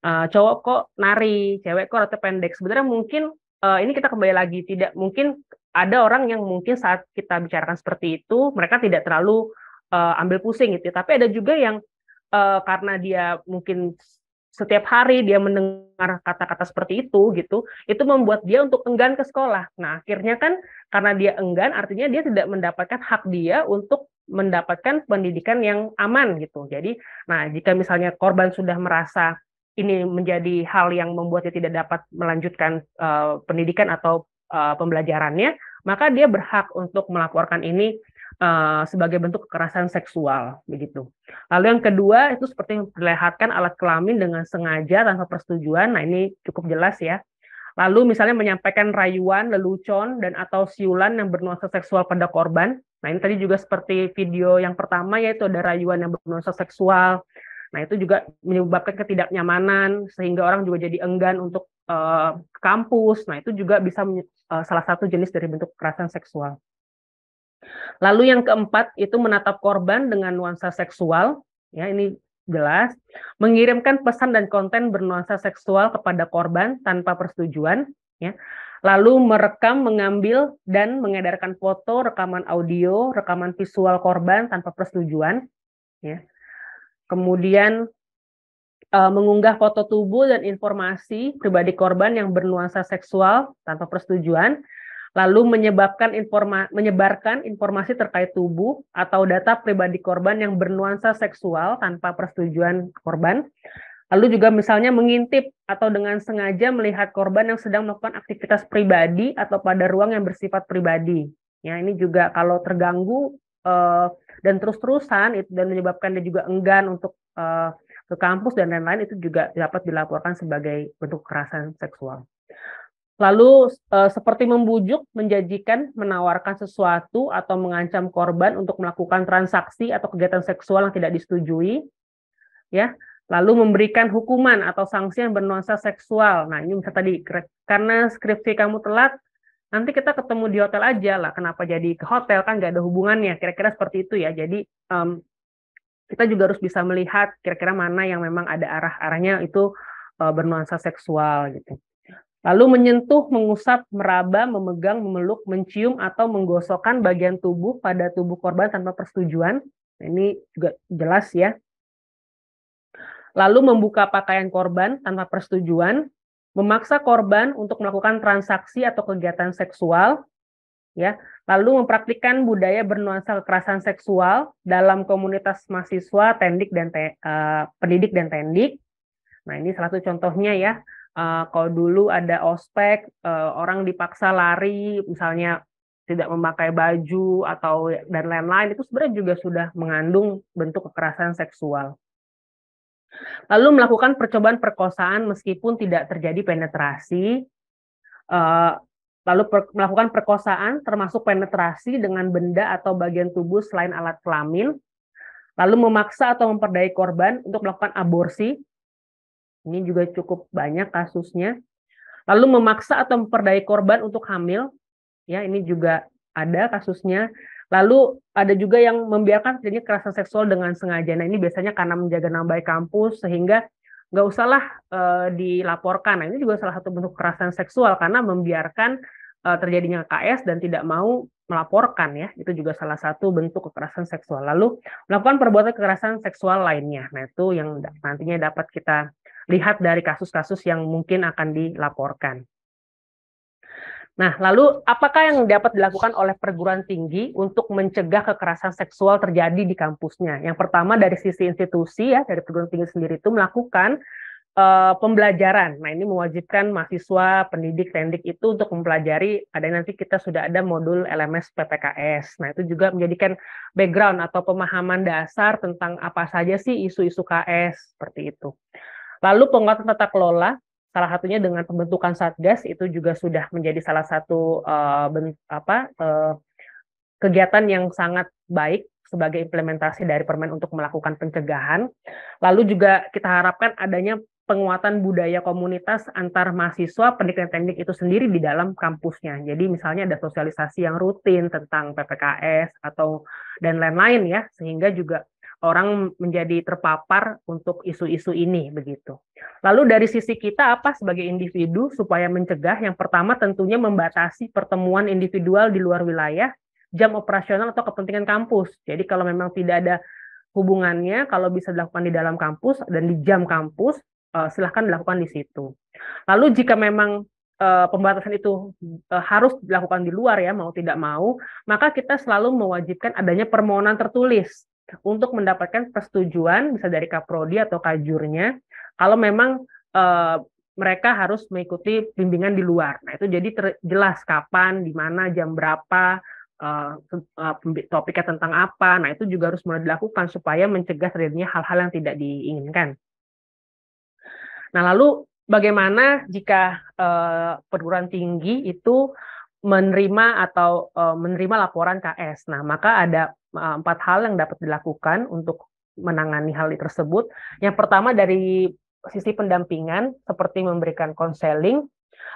cowok kok nari, cewek kok rata pendek. Sebenarnya mungkin ini kita kembali lagi, tidak mungkin ada orang yang mungkin saat kita bicarakan seperti itu, mereka tidak terlalu ambil pusing gitu. Tapi ada juga yang karena dia mungkin setiap hari dia mendengar kata-kata seperti itu gitu, itu membuat dia untuk enggan ke sekolah. Nah, akhirnya kan karena dia enggan, artinya dia tidak mendapatkan hak dia untuk mendapatkan pendidikan yang aman gitu. Jadi, nah jika misalnya korban sudah merasa ini menjadi hal yang membuatnya tidak dapat melanjutkan pendidikan atau pembelajarannya, maka dia berhak untuk melaporkan ini sebagai bentuk kekerasan seksual begitu. Lalu yang kedua itu seperti memperlihatkan alat kelamin dengan sengaja tanpa persetujuan. Nah, ini cukup jelas ya. Lalu misalnya menyampaikan rayuan, lelucon, dan atau siulan yang bernuansa seksual pada korban. Nah, ini tadi juga seperti video yang pertama, yaitu ada rayuan yang bernuansa seksual. Nah, itu juga menyebabkan ketidaknyamanan sehingga orang juga jadi enggan untuk kampus. Nah, itu juga bisa salah satu jenis dari bentuk kekerasan seksual. Lalu yang keempat itu menatap korban dengan nuansa seksual, ya ini jelas, mengirimkan pesan dan konten bernuansa seksual kepada korban tanpa persetujuan, ya. Lalu merekam, mengambil, dan mengedarkan foto, rekaman audio, rekaman visual korban tanpa persetujuan, ya. Kemudian mengunggah foto tubuh dan informasi pribadi korban yang bernuansa seksual tanpa persetujuan, lalu menyebarkan informasi terkait tubuh atau data pribadi korban yang bernuansa seksual tanpa persetujuan korban, lalu juga misalnya mengintip atau dengan sengaja melihat korban yang sedang melakukan aktivitas pribadi atau pada ruang yang bersifat pribadi. Ya, ini juga kalau terganggu dan terus-terusan dan menyebabkan dia juga enggan untuk ke kampus dan lain-lain itu juga dapat dilaporkan sebagai bentuk kekerasan seksual. Lalu seperti membujuk, menjanjikan, menawarkan sesuatu atau mengancam korban untuk melakukan transaksi atau kegiatan seksual yang tidak disetujui, ya. Lalu memberikan hukuman atau sanksi yang bernuansa seksual. Nah, ini misalnya tadi karena skripsi kamu telat, nanti kita ketemu di hotel aja lah. Kenapa jadi ke hotel, kan nggak ada hubungannya. Kira-kira seperti itu ya. Jadi kita juga harus bisa melihat kira-kira mana yang memang ada arahnya itu bernuansa seksual gitu. Lalu menyentuh, mengusap, meraba, memegang, memeluk, mencium, atau menggosokkan bagian tubuh pada tubuh korban tanpa persetujuan. Ini juga jelas ya. Lalu membuka pakaian korban tanpa persetujuan, memaksa korban untuk melakukan transaksi atau kegiatan seksual, ya. Lalu mempraktikkan budaya bernuansa kekerasan seksual dalam komunitas mahasiswa, pendidik dan tendik. Nah, ini salah satu contohnya ya. Kalau dulu ada ospek, orang dipaksa lari, misalnya tidak memakai baju atau dan lain-lain, itu sebenarnya juga sudah mengandung bentuk kekerasan seksual. Lalu melakukan percobaan perkosaan meskipun tidak terjadi penetrasi, lalu melakukan perkosaan termasuk penetrasi dengan benda atau bagian tubuh selain alat kelamin, lalu memaksa atau memperdaya korban untuk melakukan aborsi. Ini juga cukup banyak kasusnya. Lalu memaksa atau memperdaya korban untuk hamil, ya ini juga ada kasusnya. Lalu ada juga yang membiarkan terjadi kekerasan seksual dengan sengaja. Nah, ini biasanya karena menjaga nama baik kampus sehingga nggak usahlah dilaporkan. Nah, ini juga salah satu bentuk kekerasan seksual karena membiarkan terjadinya KS dan tidak mau melaporkan ya. Itu juga salah satu bentuk kekerasan seksual. Lalu melakukan perbuatan kekerasan seksual lainnya. Nah, itu yang nantinya dapat kita lihat dari kasus-kasus yang mungkin akan dilaporkan. Nah, lalu apakah yang dapat dilakukan oleh perguruan tinggi untuk mencegah kekerasan seksual terjadi di kampusnya? Yang pertama dari sisi institusi ya, dari perguruan tinggi sendiri itu melakukan pembelajaran. Nah, ini mewajibkan mahasiswa, pendidik, tendik itu untuk mempelajari, nanti kita sudah ada modul LMS PPKS. Nah, itu juga menjadikan background atau pemahaman dasar tentang apa saja sih isu-isu KS, seperti itu. Lalu penguatan tata kelola, salah satunya dengan pembentukan Satgas, itu juga sudah menjadi salah satu kegiatan yang sangat baik sebagai implementasi dari Permen untuk melakukan pencegahan. Lalu juga kita harapkan adanya penguatan budaya komunitas antar mahasiswa, pendidikan teknik itu sendiri di dalam kampusnya. Jadi misalnya ada sosialisasi yang rutin tentang PPKS atau dan lain-lain ya, sehingga juga orang menjadi terpapar untuk isu-isu ini begitu. Lalu dari sisi kita apa sebagai individu supaya mencegah? Yang pertama tentunya membatasi pertemuan individual di luar wilayah, jam operasional atau kepentingan kampus. Jadi kalau memang tidak ada hubungannya, kalau bisa dilakukan di dalam kampus dan di jam kampus, silahkan dilakukan di situ. Lalu jika memang pembatasan itu harus dilakukan di luar ya, mau tidak mau, maka kita selalu mewajibkan adanya permohonan tertulis untuk mendapatkan persetujuan bisa dari Kaprodi atau Kajurnya kalau memang mereka harus mengikuti bimbingan di luar. Nah, itu jadi jelas kapan, di mana, jam berapa, topiknya tentang apa. Nah, itu juga harus mulai dilakukan supaya mencegah terjadinya hal-hal yang tidak diinginkan. Nah, lalu bagaimana jika perguruan tinggi itu menerima laporan KS? Nah, maka ada 4 hal yang dapat dilakukan untuk menangani hal tersebut. Yang pertama dari sisi pendampingan, seperti memberikan konseling,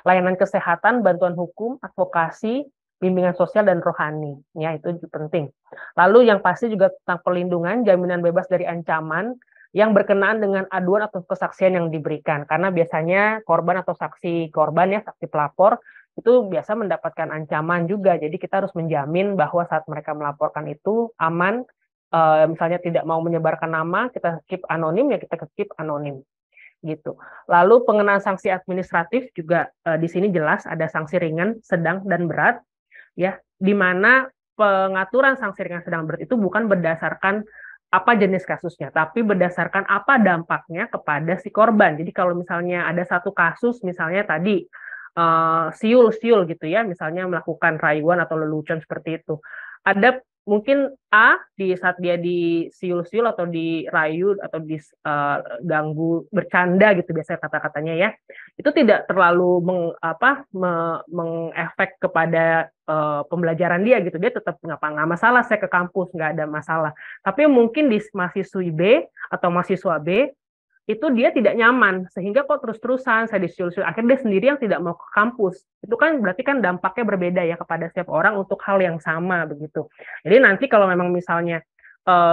layanan kesehatan, bantuan hukum, advokasi, bimbingan sosial, dan rohani. Ya, itu penting. Lalu yang pasti juga tentang perlindungan, jaminan bebas dari ancaman, yang berkenaan dengan aduan atau kesaksian yang diberikan. Karena biasanya korban atau saksi korban ya, saksi pelapor, itu biasa mendapatkan ancaman juga. Jadi kita harus menjamin bahwa saat mereka melaporkan itu aman, misalnya tidak mau menyebarkan nama, kita keep anonim, ya kita keep anonim. Gitu. Lalu pengenaan sanksi administratif juga di sini jelas ada sanksi ringan, sedang, dan berat. Ya, di mana pengaturan sanksi ringan, sedang, berat itu bukan berdasarkan apa jenis kasusnya, tapi berdasarkan apa dampaknya kepada si korban. Jadi kalau misalnya ada satu kasus, misalnya tadi, siul gitu ya, misalnya melakukan rayuan atau lelucon seperti itu. ada mungkin A di saat dia disiul-siul atau dirayu atau diganggu bercanda gitu biasanya kata-katanya ya, itu tidak terlalu mengefek kepada pembelajaran dia gitu, dia tetap nggak masalah saya ke kampus, nggak ada masalah. Tapi mungkin di mahasiswi B atau mahasiswa B itu dia tidak nyaman, sehingga kok terus-terusan saya disiul-siul, akhirnya dia sendiri yang tidak mau ke kampus. Itu kan berarti kan dampaknya berbeda ya kepada setiap orang untuk hal yang sama begitu. Jadi nanti kalau memang misalnya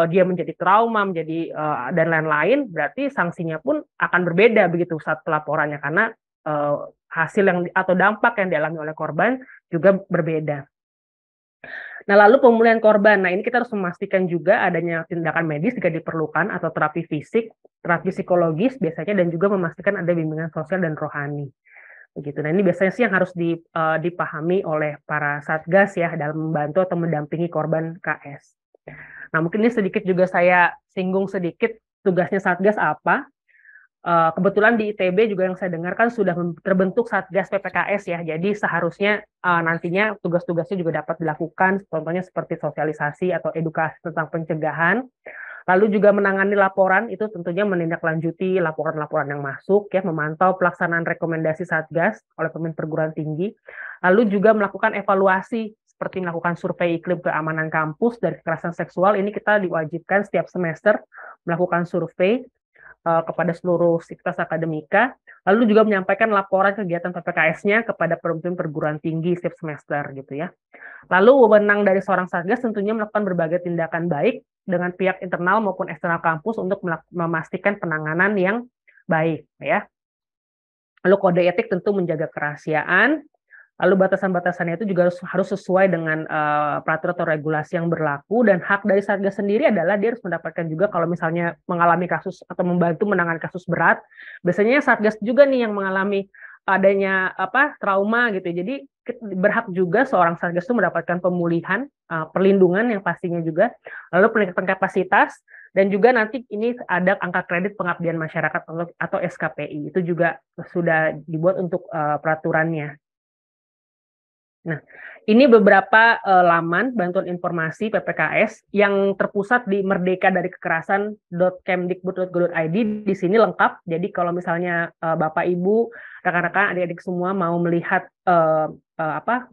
dia menjadi trauma, menjadi dan lain-lain, berarti sanksinya pun akan berbeda begitu saat pelaporannya, karena hasil yang atau dampak yang dialami oleh korban juga berbeda. Nah, lalu pemulihan korban. Nah, ini kita harus memastikan juga adanya tindakan medis jika diperlukan atau terapi fisik, terapi psikologis biasanya, dan juga memastikan ada bimbingan sosial dan rohani. Begitu. Nah, ini biasanya sih yang harus dipahami oleh para satgas ya dalam membantu atau mendampingi korban KS. Nah, mungkin ini sedikit juga saya singgung sedikit tugasnya satgas apa. Kebetulan di ITB juga yang saya dengarkan sudah terbentuk Satgas PPKS ya, jadi seharusnya nantinya tugas-tugasnya juga dapat dilakukan, contohnya seperti sosialisasi atau edukasi tentang pencegahan, lalu juga menangani laporan, itu tentunya menindaklanjuti laporan-laporan yang masuk, ya, memantau pelaksanaan rekomendasi Satgas oleh pemimpin perguruan tinggi, lalu juga melakukan evaluasi, seperti melakukan survei iklim keamanan kampus dari kekerasan seksual, ini kita diwajibkan setiap semester melakukan survei kepada seluruh sivitas akademika, lalu juga menyampaikan laporan kegiatan PPKS-nya kepada pemimpin perguruan tinggi setiap semester gitu ya. Lalu wewenang dari seorang satgas tentunya melakukan berbagai tindakan baik dengan pihak internal maupun eksternal kampus untuk memastikan penanganan yang baik ya. Lalu kode etik tentu menjaga kerahasiaan. Lalu batasan-batasannya itu juga harus sesuai dengan peraturan atau regulasi yang berlaku, dan hak dari satgas sendiri adalah dia harus mendapatkan juga kalau misalnya mengalami kasus atau membantu menangani kasus berat, biasanya satgas juga nih yang mengalami adanya trauma gitu. Jadi berhak juga seorang satgas itu mendapatkan pemulihan, perlindungan yang pastinya juga, lalu peningkatan kapasitas, dan juga nanti ini ada angka kredit pengabdian masyarakat atau SKPI, itu juga sudah dibuat untuk peraturannya. Nah, ini beberapa laman bantuan informasi PPKS yang terpusat di merdeka-dari-kekerasan.kemdikbud.go.id. Di sini lengkap. Jadi kalau misalnya Bapak Ibu, rekan-rekan, adik-adik semua mau melihat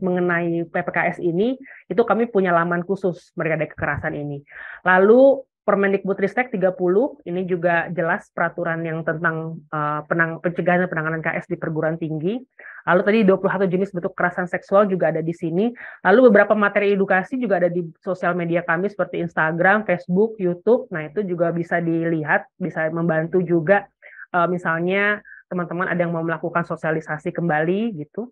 mengenai PPKS ini, itu kami punya laman khusus merdeka dari kekerasan ini. Lalu Permendikbudristek 30, ini juga jelas peraturan yang tentang pencegahan dan penanganan KS di perguruan tinggi. Lalu tadi 21 jenis bentuk kekerasan seksual juga ada di sini. Lalu beberapa materi edukasi juga ada di sosial media kami seperti Instagram, Facebook, YouTube. Nah, itu juga bisa dilihat, bisa membantu juga misalnya teman-teman ada yang mau melakukan sosialisasi kembali gitu.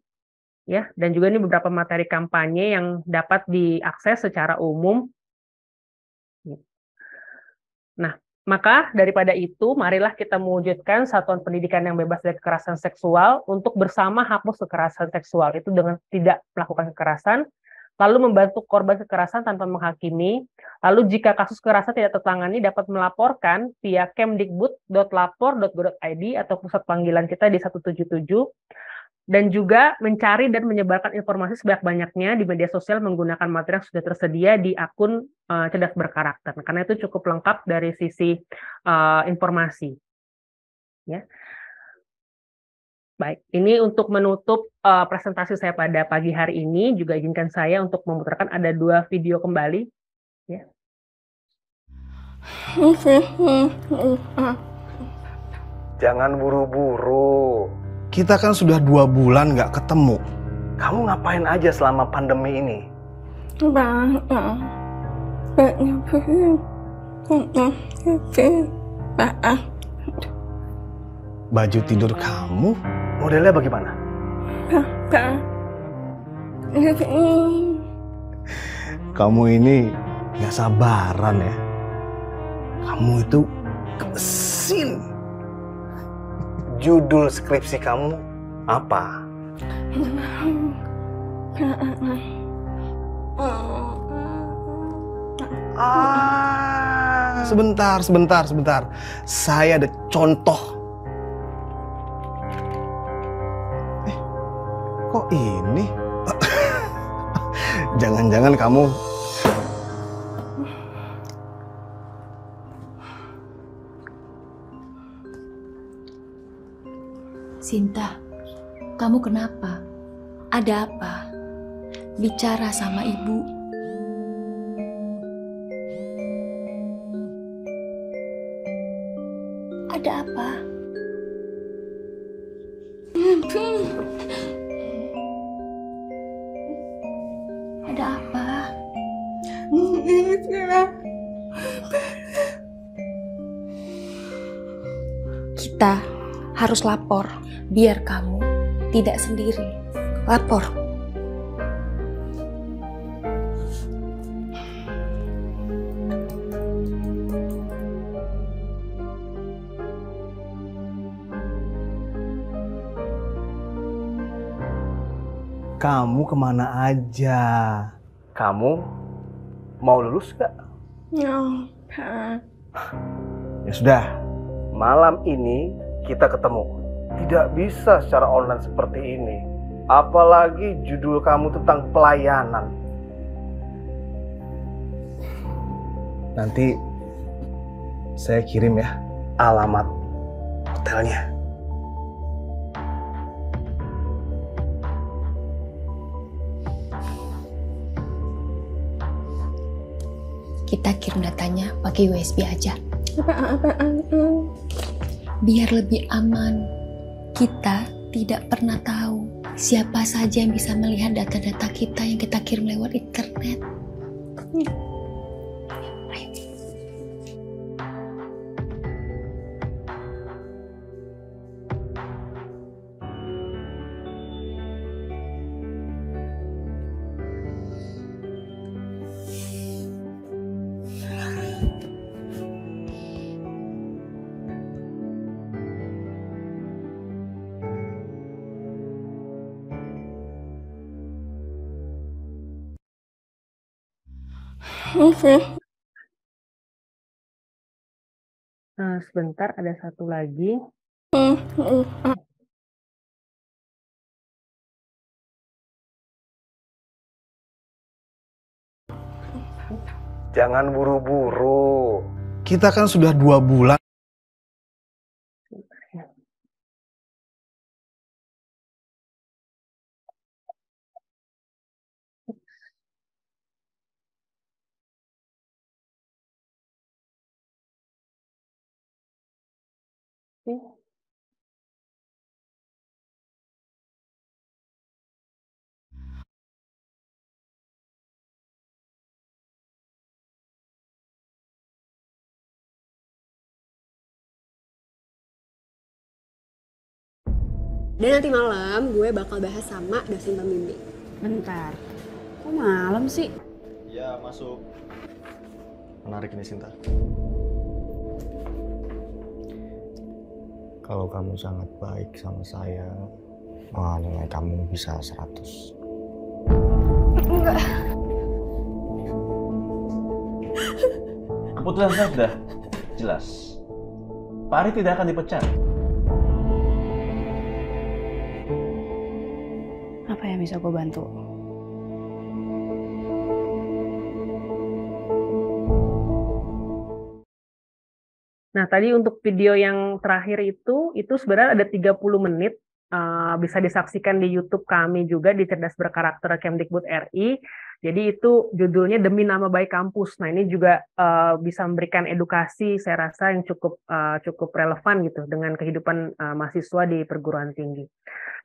Ya, dan juga ini beberapa materi kampanye yang dapat diakses secara umum. Nah, maka daripada itu, marilah kita mewujudkan satuan pendidikan yang bebas dari kekerasan seksual untuk bersama hapus kekerasan seksual itu dengan tidak melakukan kekerasan, lalu membantu korban kekerasan tanpa menghakimi, lalu jika kasus kekerasan tidak tertangani dapat melaporkan via kemdikbud.lapor.go.id atau pusat panggilan kita di 177, dan juga mencari dan menyebarkan informasi sebanyak-banyaknya di media sosial menggunakan materi yang sudah tersedia di akun Cerdas Berkarakter. Karena itu cukup lengkap dari sisi informasi. Ya. Baik, ini untuk menutup presentasi saya pada pagi hari ini, juga izinkan saya untuk memutarkan ada 2 video kembali. Ya. Jangan buru-buru. Kita kan sudah 2 bulan nggak ketemu. Kamu ngapain aja selama pandemi ini? Baju tidur kamu modelnya bagaimana? Kamu ini nggak sabaran ya. Kamu itu kesin. Judul skripsi kamu apa? Sebentar. Saya ada contoh. Kok ini? Jangan-jangan kamu Sinta, kamu kenapa? Ada apa? Bicara sama ibu. Ada apa? Ada apa? Kita harus lapor, biar kamu tidak sendiri. Lapor. Kamu kemana aja? Kamu mau lulus gak? Ya sudah, malam ini kita ketemu. Tidak bisa secara online seperti ini. Apalagi judul kamu tentang pelayanan. Nanti saya kirim ya alamat hotelnya. Kita kirim datanya pakai USB aja. Biar lebih aman. Kita tidak pernah tahu siapa saja yang bisa melihat data-data kita yang kita kirim lewat internet. Oke. Sebentar, ada satu lagi. Jangan buru-buru. Kita kan sudah 2 bulan. Dan nanti malam gue bakal bahas sama dosen pembimbing. Bentar, kok malam sih? Ya, masuk. Menarik ini, Sinta. Kalau kamu sangat baik sama saya, nilai kamu bisa 100. Enggak. Keputusan saya sudah jelas. Pak Ari tidak akan dipecat. Apa yang bisa gue bantu? Nah, tadi untuk video yang terakhir itu sebenarnya ada 30 menit, bisa disaksikan di YouTube kami juga di Cerdas Berkarakter Kemdikbud RI. Jadi itu judulnya Demi Nama Baik Kampus. Nah, ini juga bisa memberikan edukasi, saya rasa yang cukup relevan gitu dengan kehidupan mahasiswa di perguruan tinggi.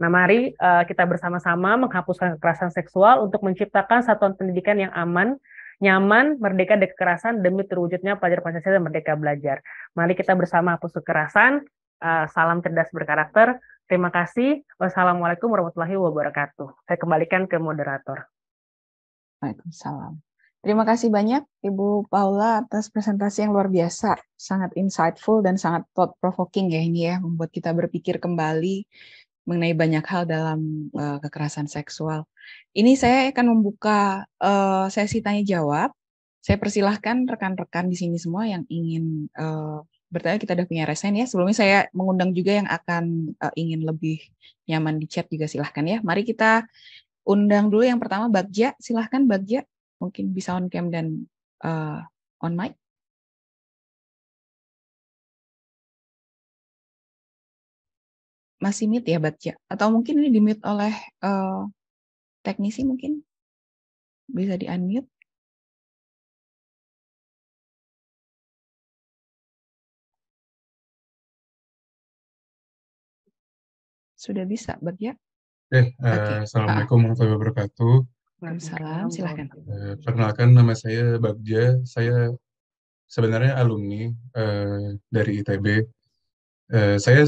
Nah, mari kita bersama-sama menghapuskan kekerasan seksual untuk menciptakan satuan pendidikan yang aman, nyaman, merdeka dari kekerasan demi terwujudnya pelajar Pancasila dan merdeka belajar. Mari kita bersama hapus kekerasan. Salam cerdas berkarakter. Terima kasih. Wassalamualaikum warahmatullahi wabarakatuh. Saya kembalikan ke moderator. Waalaikumsalam. Terima kasih banyak Ibu Paula atas presentasi yang luar biasa, sangat insightful dan sangat thought provoking ya ini ya, membuat kita berpikir kembali mengenai banyak hal dalam kekerasan seksual. Ini saya akan membuka sesi tanya jawab. Saya persilahkan rekan-rekan di sini semua yang ingin bertanya, kita udah punya resen ya. Sebelumnya saya mengundang juga yang akan ingin lebih nyaman di chat juga silahkan ya. Mari kita undang dulu yang pertama Bagja, silahkan Bagja, mungkin bisa on cam dan on mic. masih mute ya Bagja? Atau mungkin ini di-mute oleh teknisi mungkin? Bisa di-unmute? Sudah bisa Bagja? Assalamualaikum warahmatullahi wabarakatuh. Waalaikumsalam, silahkan. Perkenalkan, nama saya Bagja. Saya sebenarnya alumni dari ITB. Saya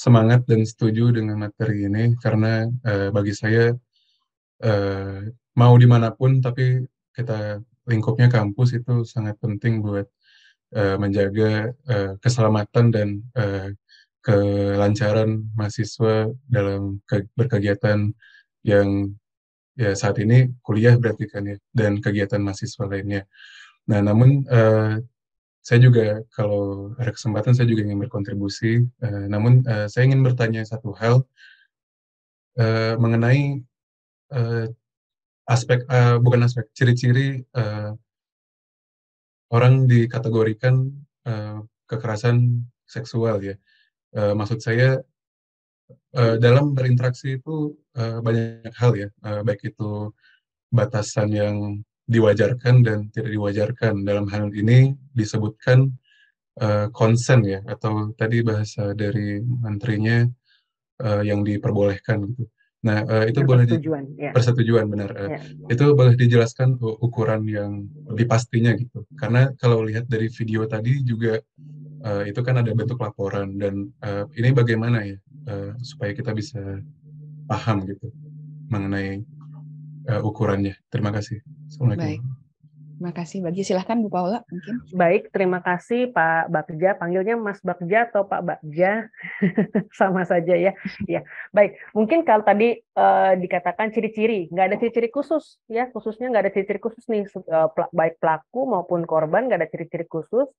semangat dan setuju dengan materi ini karena bagi saya mau dimanapun, tapi kita lingkupnya kampus itu sangat penting buat menjaga keselamatan dan kelancaran mahasiswa dalam berkegiatan yang ya saat ini kuliah berarti kan ya, dan kegiatan mahasiswa lainnya. Nah, namun saya juga kalau ada kesempatan saya juga ingin berkontribusi. Namun saya ingin bertanya satu hal mengenai ciri-ciri orang dikategorikan kekerasan seksual ya. Maksud saya dalam berinteraksi itu banyak hal ya, baik itu batasan yang diwajarkan dan tidak diwajarkan. Dalam hal ini disebutkan konsen ya, atau tadi bahasa dari menterinya yang diperbolehkan gitu. Nah, itu boleh persetujuan benar. Itu boleh dijelaskan ukuran yang lebih pastinya gitu. Karena kalau lihat dari video tadi juga itu kan ada bentuk laporan, dan ini bagaimana ya supaya kita bisa paham gitu mengenai ukurannya. Terima kasih. Assalamualaikum. Baik. Terima kasih. Bagja, silahkan Bu Paula mungkin. Baik, terima kasih Pak Bagja. Panggilnya Mas Bagja atau Pak Bagja? Sama saja ya. Ya, baik. Mungkin kalau tadi dikatakan ciri-ciri, nggak ada ciri-ciri khusus ya, khususnya nggak ada ciri-ciri khusus nih, baik pelaku maupun korban nggak ada ciri-ciri khusus.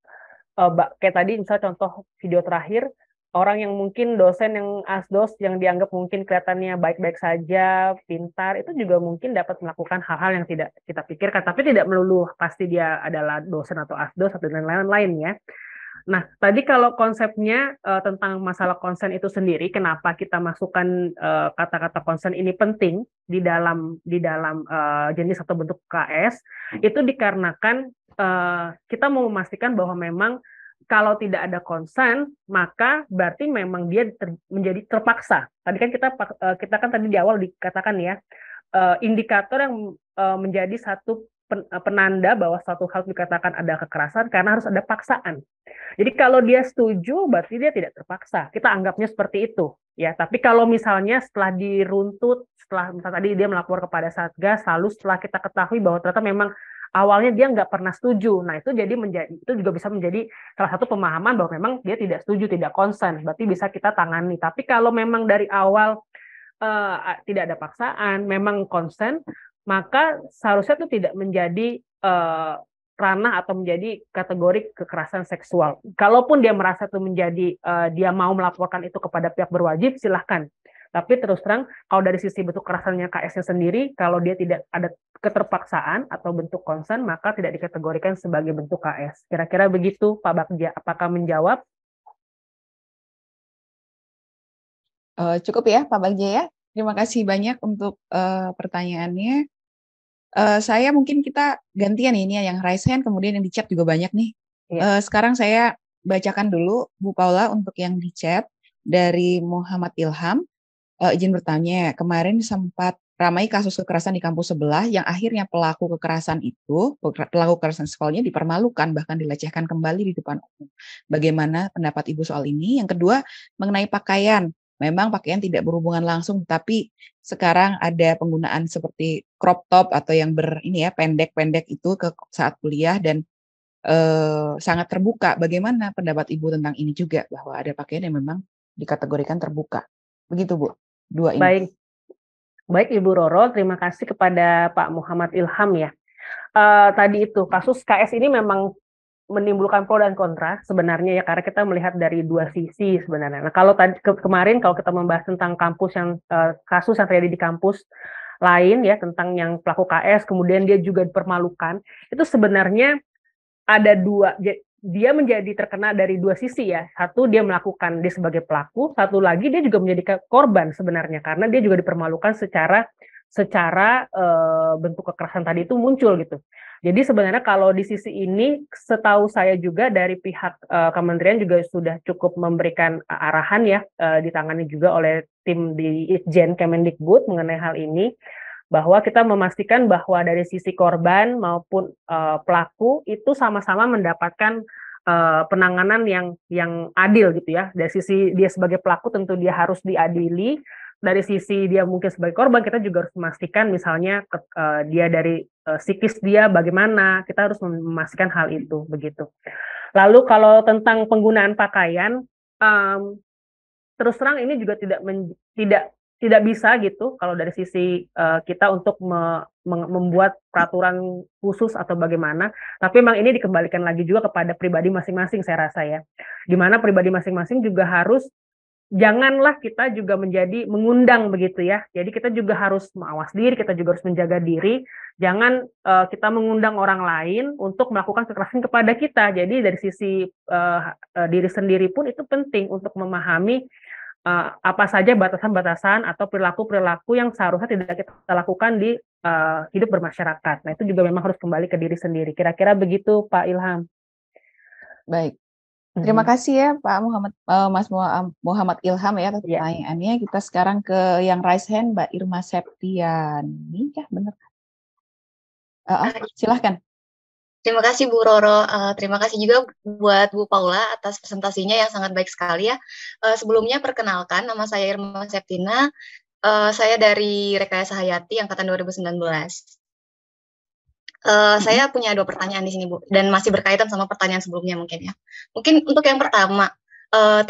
Kayak tadi misal contoh video terakhir, orang yang mungkin dosen yang asdos yang dianggap mungkin kelihatannya baik-baik saja, pintar, itu juga mungkin dapat melakukan hal-hal yang tidak kita pikirkan, tapi tidak melulu pasti dia adalah dosen atau asdos atau lain-lain ya. Nah, tadi kalau konsepnya tentang masalah konsen itu sendiri, kenapa kita masukkan kata-kata konsen ini penting di dalam jenis atau bentuk KS, itu dikarenakan kita mau memastikan bahwa memang kalau tidak ada konsen, maka berarti memang dia menjadi terpaksa. Tadi kan kita kan tadi di awal dikatakan ya, indikator yang menjadi satu penanda bahwa suatu hal dikatakan ada kekerasan karena harus ada paksaan. Jadi kalau dia setuju, berarti dia tidak terpaksa. Kita anggapnya seperti itu, ya. Tapi kalau misalnya setelah diruntut, setelah misalnya tadi dia melapor kepada Satgas, lalu setelah kita ketahui bahwa ternyata memang awalnya dia nggak pernah setuju, nah itu juga bisa menjadi salah satu pemahaman bahwa memang dia tidak setuju, tidak konsen, berarti bisa kita tangani. Tapi kalau memang dari awal tidak ada paksaan, memang konsen, maka seharusnya itu tidak menjadi ranah atau menjadi kategori kekerasan seksual. Kalaupun dia merasa itu menjadi dia mau melaporkan itu kepada pihak berwajib, silahkan. Tapi terus terang, kalau dari sisi bentuk kekerasannya KS-nya sendiri, kalau dia tidak ada keterpaksaan atau bentuk konsen, maka tidak dikategorikan sebagai bentuk KS. Kira-kira begitu, Pak Bagja. Apakah menjawab? Cukup ya, Pak Bagja ya. Terima kasih banyak untuk pertanyaannya. Saya mungkin kita gantian ini ya, yang raise hand, kemudian yang di chat juga banyak nih. Sekarang saya bacakan dulu, Bu Paula, untuk yang di chat dari Muhammad Ilham. Izin bertanya, kemarin sempat ramai kasus kekerasan di kampus sebelah yang akhirnya pelaku kekerasan sekolahnya dipermalukan, bahkan dilecehkan kembali di depan umum. Bagaimana pendapat Ibu soal ini? Yang kedua, mengenai pakaian. Memang pakaian tidak berhubungan langsung, tapi sekarang ada penggunaan seperti crop top atau yang pendek-pendek itu saat kuliah dan sangat terbuka. Bagaimana pendapat Ibu tentang ini juga, bahwa ada pakaian yang memang dikategorikan terbuka? Begitu Bu, dua ini. Baik Ibu Roro, terima kasih kepada Pak Muhammad Ilham ya. Tadi itu kasus KS ini memang menimbulkan pro dan kontra sebenarnya ya, karena kita melihat dari dua sisi sebenarnya. Nah, kalau tadi kemarin kalau kita membahas tentang kampus yang kasus yang terjadi di kampus lain ya, tentang yang pelaku KS kemudian dia juga dipermalukan, itu sebenarnya ada dua. dia menjadi terkena dari dua sisi ya. Satu, dia melakukan dia sebagai pelaku, satu lagi dia juga menjadi korban sebenarnya karena dia juga dipermalukan secara bentuk kekerasan tadi itu muncul gitu. Jadi sebenarnya kalau di sisi ini setahu saya juga dari pihak kementerian juga sudah cukup memberikan arahan ya, ditangani juga oleh tim di Itjen Kemendikbud mengenai hal ini, bahwa kita memastikan bahwa dari sisi korban maupun pelaku itu sama-sama mendapatkan penanganan yang adil gitu ya. Dari sisi dia sebagai pelaku tentu dia harus diadili. Dari sisi dia mungkin sebagai korban, kita juga harus memastikan misalnya dia dari psikis dia bagaimana, kita harus memastikan hal itu begitu. Lalu kalau tentang penggunaan pakaian, terus terang ini juga tidak bisa gitu kalau dari sisi kita untuk membuat peraturan khusus atau bagaimana, tapi memang ini dikembalikan lagi juga kepada pribadi masing-masing saya rasa ya, di mana pribadi masing-masing juga harus janganlah kita juga menjadi mengundang begitu ya. Jadi kita juga harus mawas diri, kita juga harus menjaga diri. Jangan kita mengundang orang lain untuk melakukan kekerasan kepada kita. Jadi dari sisi diri sendiri pun itu penting untuk memahami apa saja batasan-batasan atau perilaku-perilaku yang seharusnya tidak kita lakukan di hidup bermasyarakat. Nah itu juga memang harus kembali ke diri sendiri. Kira-kira begitu Pak Ilham. Baik. Terima kasih ya Pak Mas Muhammad Ilham ya atas pertanyaannya. Kita sekarang ke yang raise hand Mbak Irma Septiani. Ya benar. Silahkan. Terima kasih Bu Roro. Terima kasih juga buat Bu Paula atas presentasinya yang sangat baik sekali ya. Sebelumnya perkenalkan, nama saya Irma Septina. Saya dari Rekayasa Hayati angkatan 2019. Saya punya 2 pertanyaan di sini Bu, dan masih berkaitan sama pertanyaan sebelumnya mungkin ya. Mungkin untuk yang pertama,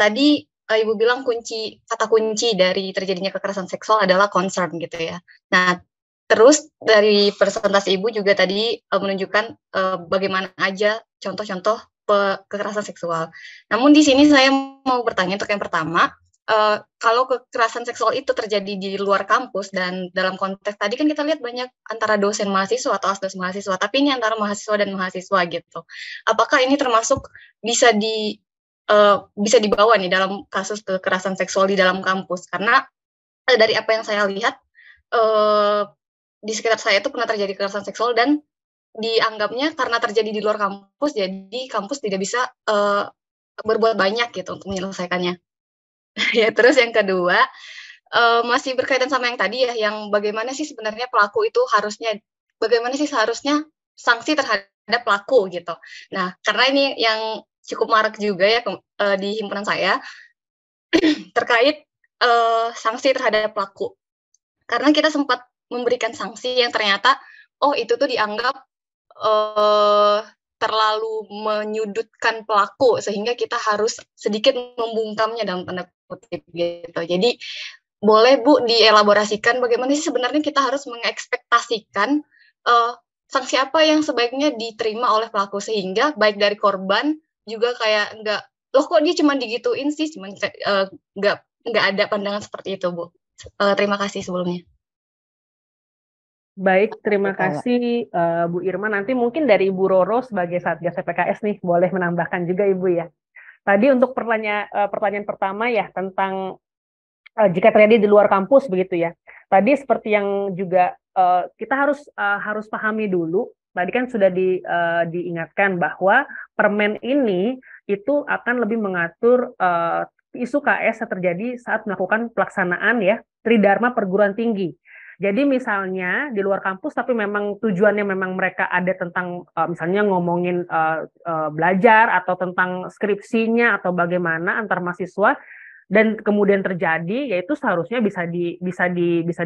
tadi Ibu bilang kata kunci dari terjadinya kekerasan seksual adalah concern gitu ya. Nah, terus dari presentasi Ibu juga tadi menunjukkan bagaimana aja contoh-contoh kekerasan seksual. Namun di sini saya mau bertanya untuk yang pertama, kalau kekerasan seksual itu terjadi di luar kampus dan dalam konteks tadi kan kita lihat banyak antara dosen mahasiswa atau asdos mahasiswa, tapi ini antara mahasiswa dan mahasiswa gitu. Apakah ini termasuk bisa dibawa nih dalam kasus kekerasan seksual di dalam kampus? Karena dari apa yang saya lihat di sekitar saya itu pernah terjadi kekerasan seksual dan dianggapnya karena terjadi di luar kampus, jadi kampus tidak bisa berbuat banyak gitu untuk menyelesaikannya. Ya, terus yang kedua, masih berkaitan sama yang tadi ya, yang bagaimana sih sebenarnya pelaku itu bagaimana sih seharusnya sanksi terhadap pelaku gitu. Nah, karena ini yang cukup marak juga ya di himpunan saya, terkait sanksi terhadap pelaku. Karena kita sempat memberikan sanksi yang ternyata, itu tuh dianggap terlalu menyudutkan pelaku, sehingga kita harus sedikit membungkamnya dalam tanda kutip gitu. Jadi boleh Bu dielaborasikan bagaimana sih sebenarnya kita harus mengekspektasikan sanksi apa yang sebaiknya diterima oleh pelaku, sehingga baik dari korban juga kayak loh kok dia cuma digituin sih, cuma nggak ada pandangan seperti itu Bu. Terima kasih sebelumnya. Baik, terima kasih Bu Irma. Nanti mungkin dari Ibu Roro sebagai Satgas PPKS nih boleh menambahkan juga Ibu ya. Tadi untuk pertanyaan pertama ya tentang jika terjadi di luar kampus begitu ya. Tadi seperti yang juga kita harus pahami dulu. Tadi kan sudah diingatkan bahwa Permen ini itu akan lebih mengatur isu KS yang terjadi saat melakukan pelaksanaan ya Tridharma perguruan tinggi. Jadi misalnya di luar kampus tapi memang tujuannya memang mereka ada tentang misalnya ngomongin belajar atau tentang skripsinya atau bagaimana antar mahasiswa dan kemudian terjadi, yaitu seharusnya bisa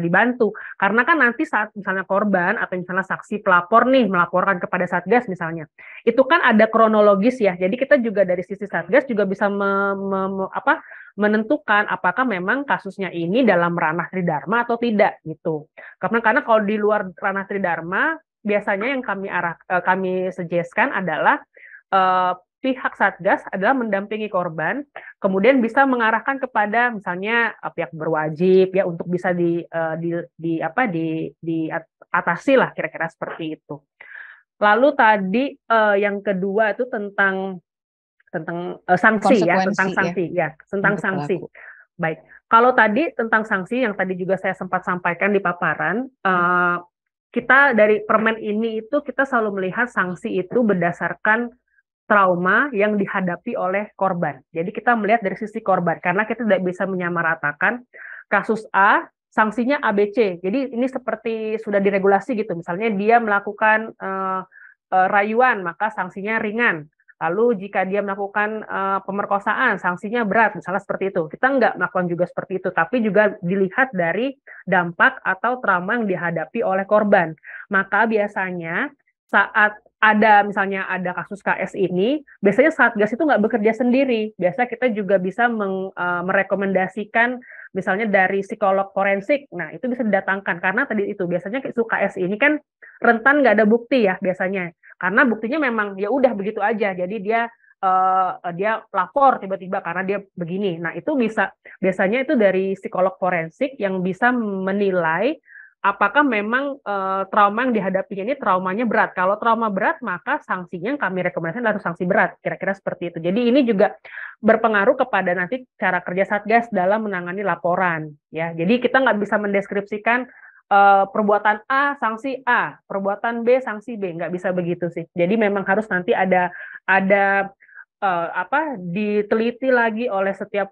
dibantu. Karena kan nanti saat misalnya korban atau misalnya saksi pelapor nih melaporkan kepada Satgas misalnya, itu kan ada kronologis ya. Jadi kita juga dari sisi Satgas juga bisa menentukan apakah memang kasusnya ini dalam ranah Tridharma atau tidak gitu. Karena kalau di luar ranah Tridharma biasanya yang kami suggest-kan adalah pihak Satgas adalah mendampingi korban, kemudian bisa mengarahkan kepada misalnya pihak berwajib ya untuk bisa diatasi lah kira-kira seperti itu. Lalu tadi yang kedua itu tentang sanksi ya, Konsekuensi tentang ya sanksi ya, tentang untuk sanksi. pelaku. Baik, kalau tadi tentang sanksi yang tadi juga saya sempat sampaikan di paparan, kita dari permen ini itu kita selalu melihat sanksi itu berdasarkan trauma yang dihadapi oleh korban. Jadi kita melihat dari sisi korban, karena kita tidak bisa menyamaratakan kasus A, sanksinya ABC. Jadi ini seperti sudah diregulasi gitu. Misalnya dia melakukan rayuan, maka sanksinya ringan. Lalu jika dia melakukan pemerkosaan, sanksinya berat, misalnya seperti itu. Kita nggak melakukan juga seperti itu, tapi juga dilihat dari dampak atau trauma yang dihadapi oleh korban. Maka biasanya saat misalnya ada kasus KS ini, biasanya Satgas itu nggak bekerja sendiri. Biasa kita juga bisa merekomendasikan misalnya dari psikolog forensik. Nah, itu bisa didatangkan. Karena tadi itu, biasanya isu KS ini kan rentan nggak ada bukti ya biasanya. Karena buktinya memang ya udah begitu aja. Jadi dia lapor tiba-tiba karena dia begini. Nah, itu biasanya itu dari psikolog forensik yang bisa menilai apakah memang trauma yang dihadapinya ini traumanya berat. Kalau trauma berat, maka sanksinya yang kami rekomendasikan adalah sanksi berat. Kira-kira seperti itu. Jadi ini juga berpengaruh kepada nanti cara kerja Satgas dalam menangani laporan. Ya, jadi kita nggak bisa mendeskripsikan perbuatan A, sanksi A, perbuatan B, sanksi B. Nggak bisa begitu sih. Jadi memang harus nanti ada diteliti lagi oleh setiap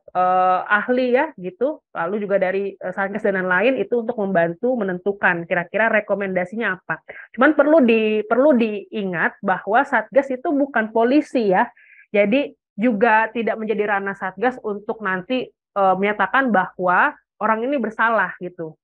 ahli ya gitu, lalu juga dari Satgas dan lain-lain itu untuk membantu menentukan kira-kira rekomendasinya apa. Cuman perlu diingat bahwa Satgas itu bukan polisi ya, jadi juga tidak menjadi ranah Satgas untuk nanti menyatakan bahwa orang ini bersalah gitu.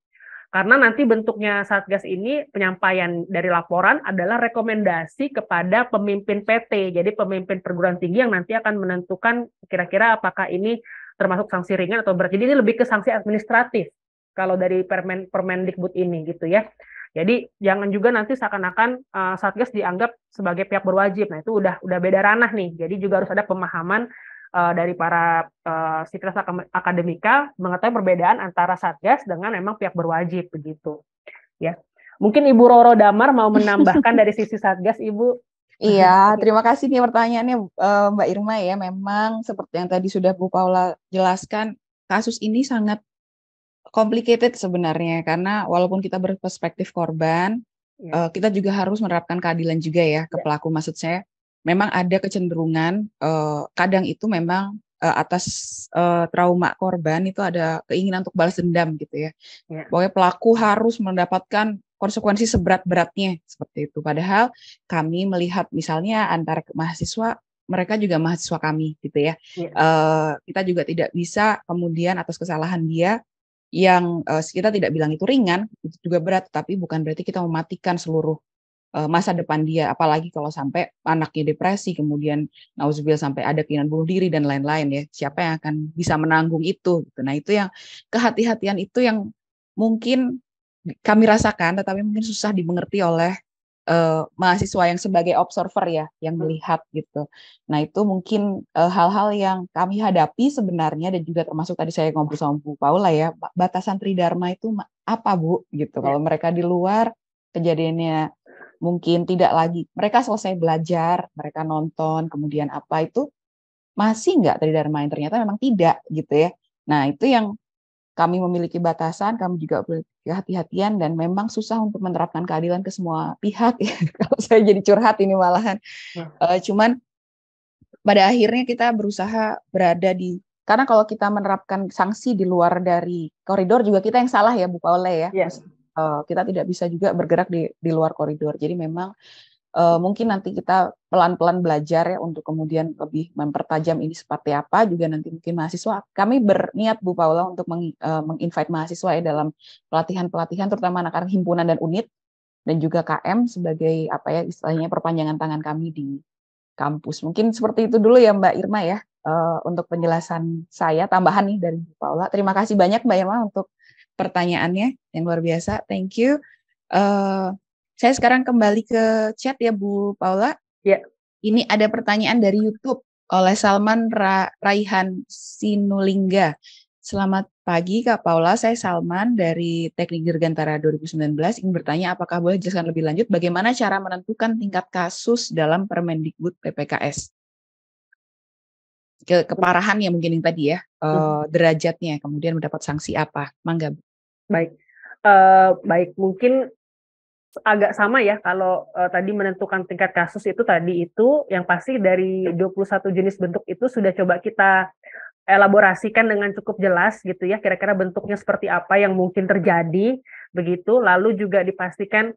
Karena nanti bentuknya Satgas ini penyampaian dari laporan adalah rekomendasi kepada pemimpin PT, jadi pemimpin perguruan tinggi yang nanti akan menentukan kira-kira apakah ini termasuk sanksi ringan atau berat. Jadi ini lebih ke sanksi administratif kalau dari Permendikbud ini gitu ya. Jadi jangan juga nanti seakan-akan Satgas dianggap sebagai pihak berwajib. Nah itu udah beda ranah nih. Jadi juga harus ada pemahaman dari para sivitas akademika mengetahui perbedaan antara Satgas dengan memang pihak berwajib begitu. Ya. Mungkin Ibu Roro Damar mau menambahkan dari sisi Satgas, Ibu. Iya, terima kasih nih pertanyaannya Mbak Irma ya. Memang seperti yang tadi sudah Bu Paula jelaskan, kasus ini sangat complicated sebenarnya karena walaupun kita berperspektif korban, kita juga harus menerapkan keadilan juga ya ke pelaku. Maksud saya memang ada kecenderungan kadang itu memang atas trauma korban itu ada keinginan untuk balas dendam gitu ya. Pokoknya pelaku harus mendapatkan konsekuensi seberat-beratnya seperti itu. Padahal kami melihat misalnya antara mahasiswa, mereka juga mahasiswa kami gitu ya. Kita juga tidak bisa kemudian atas kesalahan dia yang kita tidak bilang itu ringan, itu juga berat, tapi bukan berarti kita mematikan seluruh masa depan dia, apalagi kalau sampai anaknya depresi, kemudian nauzubillah sampai ada keinginan bunuh diri dan lain-lain ya. Siapa yang akan bisa menanggung itu? Nah itu yang kehati-hatian itu yang mungkin kami rasakan, tetapi mungkin susah dimengerti oleh mahasiswa yang sebagai observer ya, yang melihat gitu. Nah itu mungkin hal-hal yang kami hadapi sebenarnya dan juga termasuk tadi saya ngobrol sama Bu Paula ya, batasan Tridharma itu apa Bu? Gitu. Kalau mereka di luar kejadiannya mungkin tidak lagi, mereka selesai belajar, mereka nonton, kemudian apa itu, masih nggak Tridharma yang ternyata memang tidak gitu ya. Nah itu yang kami memiliki batasan, kami juga kehati-hatian dan memang susah untuk menerapkan keadilan ke semua pihak ya. Kalau saya jadi curhat ini malahan. Cuman pada akhirnya kita berusaha berada di, karena kalau kita menerapkan sanksi di luar dari koridor juga kita yang salah ya Bu Paula ya. Kita tidak bisa juga bergerak di luar koridor. Jadi memang mungkin nanti kita pelan-pelan belajar ya untuk kemudian lebih mempertajam ini seperti apa. Juga nanti mungkin mahasiswa, kami berniat Bu Paula untuk menginvite mahasiswa ya dalam pelatihan-pelatihan terutama anak-anak himpunan dan unit dan juga KM sebagai apa ya istilahnya perpanjangan tangan kami di kampus. Mungkin seperti itu dulu ya Mbak Irma ya untuk penjelasan saya, tambahan nih dari Bu Paula. Terima kasih banyak Mbak Irma untuk pertanyaannya yang luar biasa. Thank you. Saya sekarang kembali ke chat ya Bu Paula. Ini ada pertanyaan dari YouTube oleh Salman Raihan Sinulingga. Selamat pagi Kak Paula, saya Salman dari Teknik Dirgantara 2019. Ingin bertanya apakah boleh jelaskan lebih lanjut bagaimana cara menentukan tingkat kasus dalam Permendikbud PPKS? keparahan ya mungkin yang tadi ya, derajatnya, kemudian mendapat sanksi apa? Mangga. Baik, baik mungkin agak sama ya kalau tadi menentukan tingkat kasus itu yang pasti dari 21 jenis bentuk itu sudah coba kita elaborasikan dengan cukup jelas gitu ya, kira-kira bentuknya seperti apa yang mungkin terjadi begitu, lalu juga dipastikan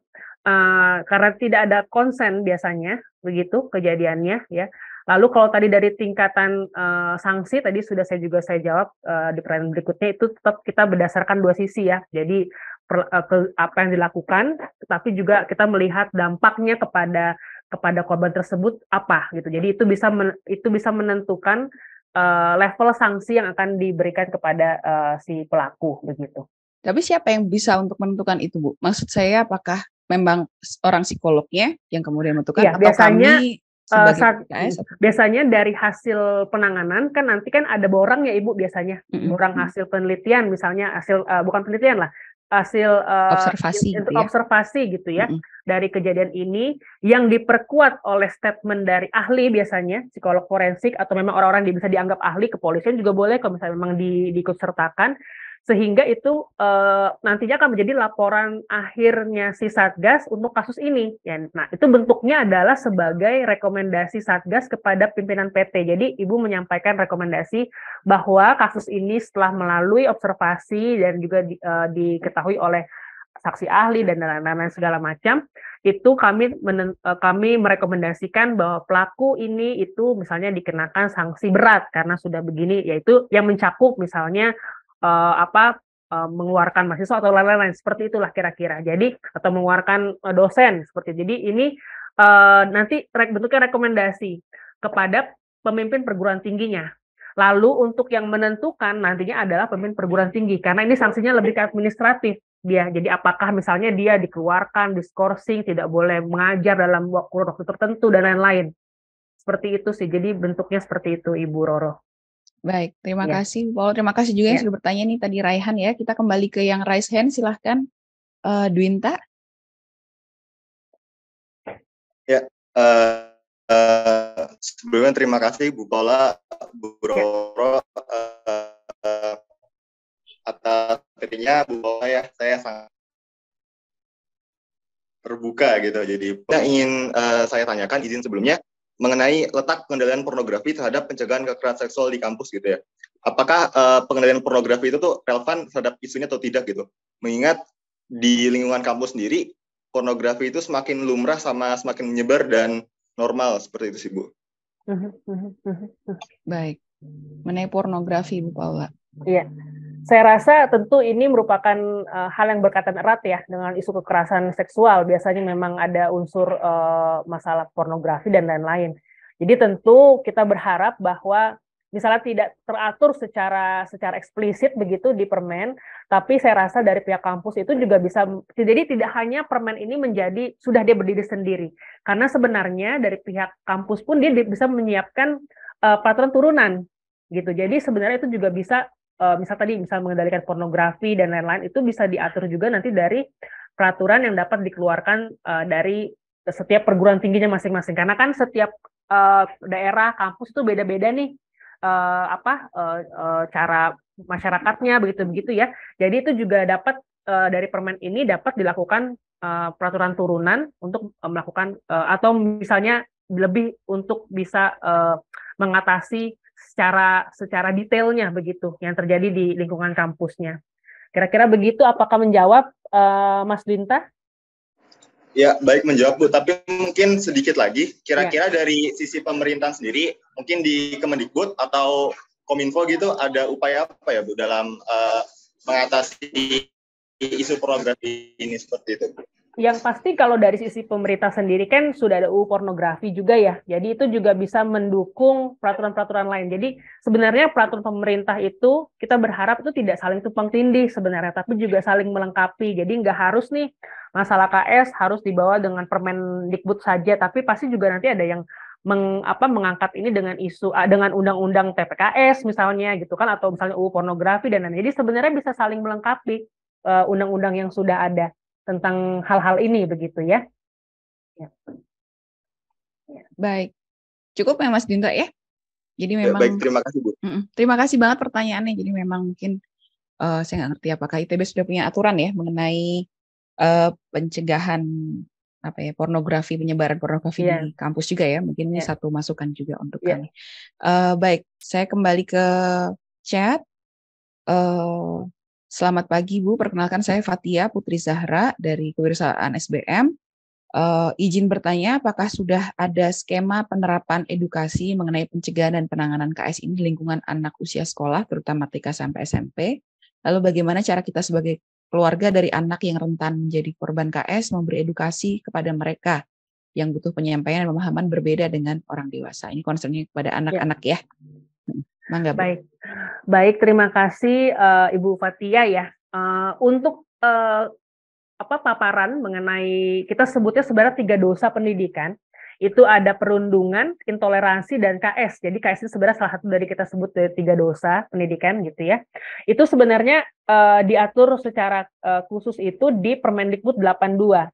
karena tidak ada konsen biasanya begitu kejadiannya ya. Lalu kalau tadi dari tingkatan sanksi tadi sudah saya jawab di pertanyaan berikutnya, itu tetap kita berdasarkan dua sisi ya. Jadi apa yang dilakukan, tetapi juga kita melihat dampaknya kepada korban tersebut apa gitu. Jadi itu bisa menentukan level sanksi yang akan diberikan kepada si pelaku begitu. Tapi siapa yang bisa untuk menentukan itu, Bu? Maksud saya apakah memang orang psikolognya yang kemudian menentukan ya, atau biasanya, kami sebagai PKS? Biasanya dari hasil penanganan kan nanti kan ada borang ya Ibu biasanya. Borang hasil penelitian misalnya, bukan penelitian lah, hasil observasi untuk gitu ya. observasi gitu ya dari kejadian ini yang diperkuat oleh statement dari ahli, biasanya psikolog forensik atau memang orang-orang yang bisa dianggap ahli, kepolisian juga boleh kalau misalnya memang diikutsertakan, sehingga itu nantinya akan menjadi laporan akhirnya si Satgas untuk kasus ini ya. Nah, itu bentuknya adalah sebagai rekomendasi Satgas kepada pimpinan PT. Jadi Ibu menyampaikan rekomendasi bahwa kasus ini setelah melalui observasi dan juga diketahui oleh saksi ahli dan lain-lain segala macam, itu kami merekomendasikan bahwa pelaku ini itu misalnya dikenakan sanksi berat karena sudah begini, yaitu yang mencakup misalnya mengeluarkan mahasiswa atau lain-lain seperti itulah kira-kira. Jadi atau mengeluarkan dosen seperti itu. Jadi ini nanti bentuknya rekomendasi kepada pemimpin perguruan tingginya. Lalu untuk yang menentukan nantinya adalah pemimpin perguruan tinggi karena ini sanksinya lebih ke administratif dia. Jadi apakah misalnya dia dikeluarkan, diskorsing, tidak boleh mengajar dalam waktu tertentu dan lain-lain. Seperti itu sih. Jadi bentuknya seperti itu Ibu Roro. Baik, terima kasih. Paul, terima kasih juga yang sudah bertanya nih tadi Raihan ya. Kita kembali ke yang raise hand, silahkan Dwinta. Ya, sebelumnya terima kasih Bu Paula, Bu Roro atas materinya. Bu Paula ya, saya sangat terbuka gitu. Jadi ingin saya tanyakan izin sebelumnya mengenai letak pengendalian pornografi terhadap pencegahan kekerasan seksual di kampus gitu ya. Apakah pengendalian pornografi itu tuh relevan terhadap isunya atau tidak gitu? Mengingat di lingkungan kampus sendiri, pornografi itu semakin lumrah sama semakin menyebar dan normal seperti itu sih Bu. Baik, mengenai pornografi Bu Paula. Iya, saya rasa tentu ini merupakan hal yang berkaitan erat ya dengan isu kekerasan seksual. Biasanya memang ada unsur masalah pornografi dan lain-lain. Jadi tentu kita berharap bahwa misalnya tidak teratur secara eksplisit begitu di permen, tapi saya rasa dari pihak kampus itu juga bisa, jadi tidak hanya permen ini menjadi sudah dia berdiri sendiri, karena sebenarnya dari pihak kampus pun dia bisa menyiapkan peraturan turunan gitu. Jadi sebenarnya itu juga bisa misal mengendalikan pornografi dan lain-lain itu bisa diatur juga nanti dari peraturan yang dapat dikeluarkan dari setiap perguruan tingginya masing-masing, karena kan setiap daerah kampus itu beda-beda nih cara masyarakatnya begitu ya. Jadi itu juga dapat dari permen ini dapat dilakukan peraturan turunan untuk melakukan atau misalnya lebih untuk bisa mengatasi secara detailnya begitu yang terjadi di lingkungan kampusnya. Kira-kira begitu, apakah menjawab Mas Dinta? Ya, baik menjawab Bu, tapi mungkin sedikit lagi, kira-kira dari sisi pemerintahan sendiri, mungkin di Kemendikbud atau Kominfo gitu, ada upaya apa ya Bu dalam mengatasi isu pornografi ini seperti itu Bu? Yang pasti kalau dari sisi pemerintah sendiri kan sudah ada UU pornografi juga ya, jadi itu juga bisa mendukung peraturan-peraturan lain. Jadi sebenarnya peraturan pemerintah itu kita berharap itu tidak saling tumpang tindih sebenarnya, tapi juga saling melengkapi. Jadi nggak harus nih masalah KS harus dibawa dengan Permendikbud saja, tapi pasti juga nanti ada yang mengangkat ini dengan isu dengan undang-undang TPKS misalnya gitu kan, atau misalnya UU pornografi dan lain-lain. Jadi sebenarnya bisa saling melengkapi undang-undang yang sudah ada tentang hal-hal ini begitu ya. Baik, cukup ya Mas Dinta ya? Jadi Ya, memang baik, terima kasih Bu. terima kasih banget pertanyaannya. Jadi memang mungkin saya nggak ngerti apakah ITB sudah punya aturan ya mengenai pencegahan pornografi, penyebaran pornografi Iya. di kampus juga ya. Mungkin ini Iya. satu masukan juga untuk Iya. kami. Baik, saya kembali ke chat. Selamat pagi Bu, perkenalkan saya Fatia Putri Zahra dari Kewirausahaan SBM. Izin bertanya, apakah sudah ada skema penerapan edukasi mengenai pencegahan dan penanganan KS ini di lingkungan anak usia sekolah, terutama TK sampai SMP? Lalu bagaimana cara kita sebagai keluarga dari anak yang rentan menjadi korban KS memberi edukasi kepada mereka yang butuh penyampaian dan pemahaman berbeda dengan orang dewasa? Ini concernnya kepada anak-anak ya. Mangga, Bu. Baik, terima kasih Ibu Fatia ya. Untuk paparan mengenai, kita sebutnya sebenarnya 3 dosa pendidikan, itu ada perundungan, intoleransi, dan KS. Jadi KS itu sebenarnya salah satu dari kita sebut dari 3 dosa pendidikan gitu ya. Itu sebenarnya diatur secara khusus itu di Permendikbud 82.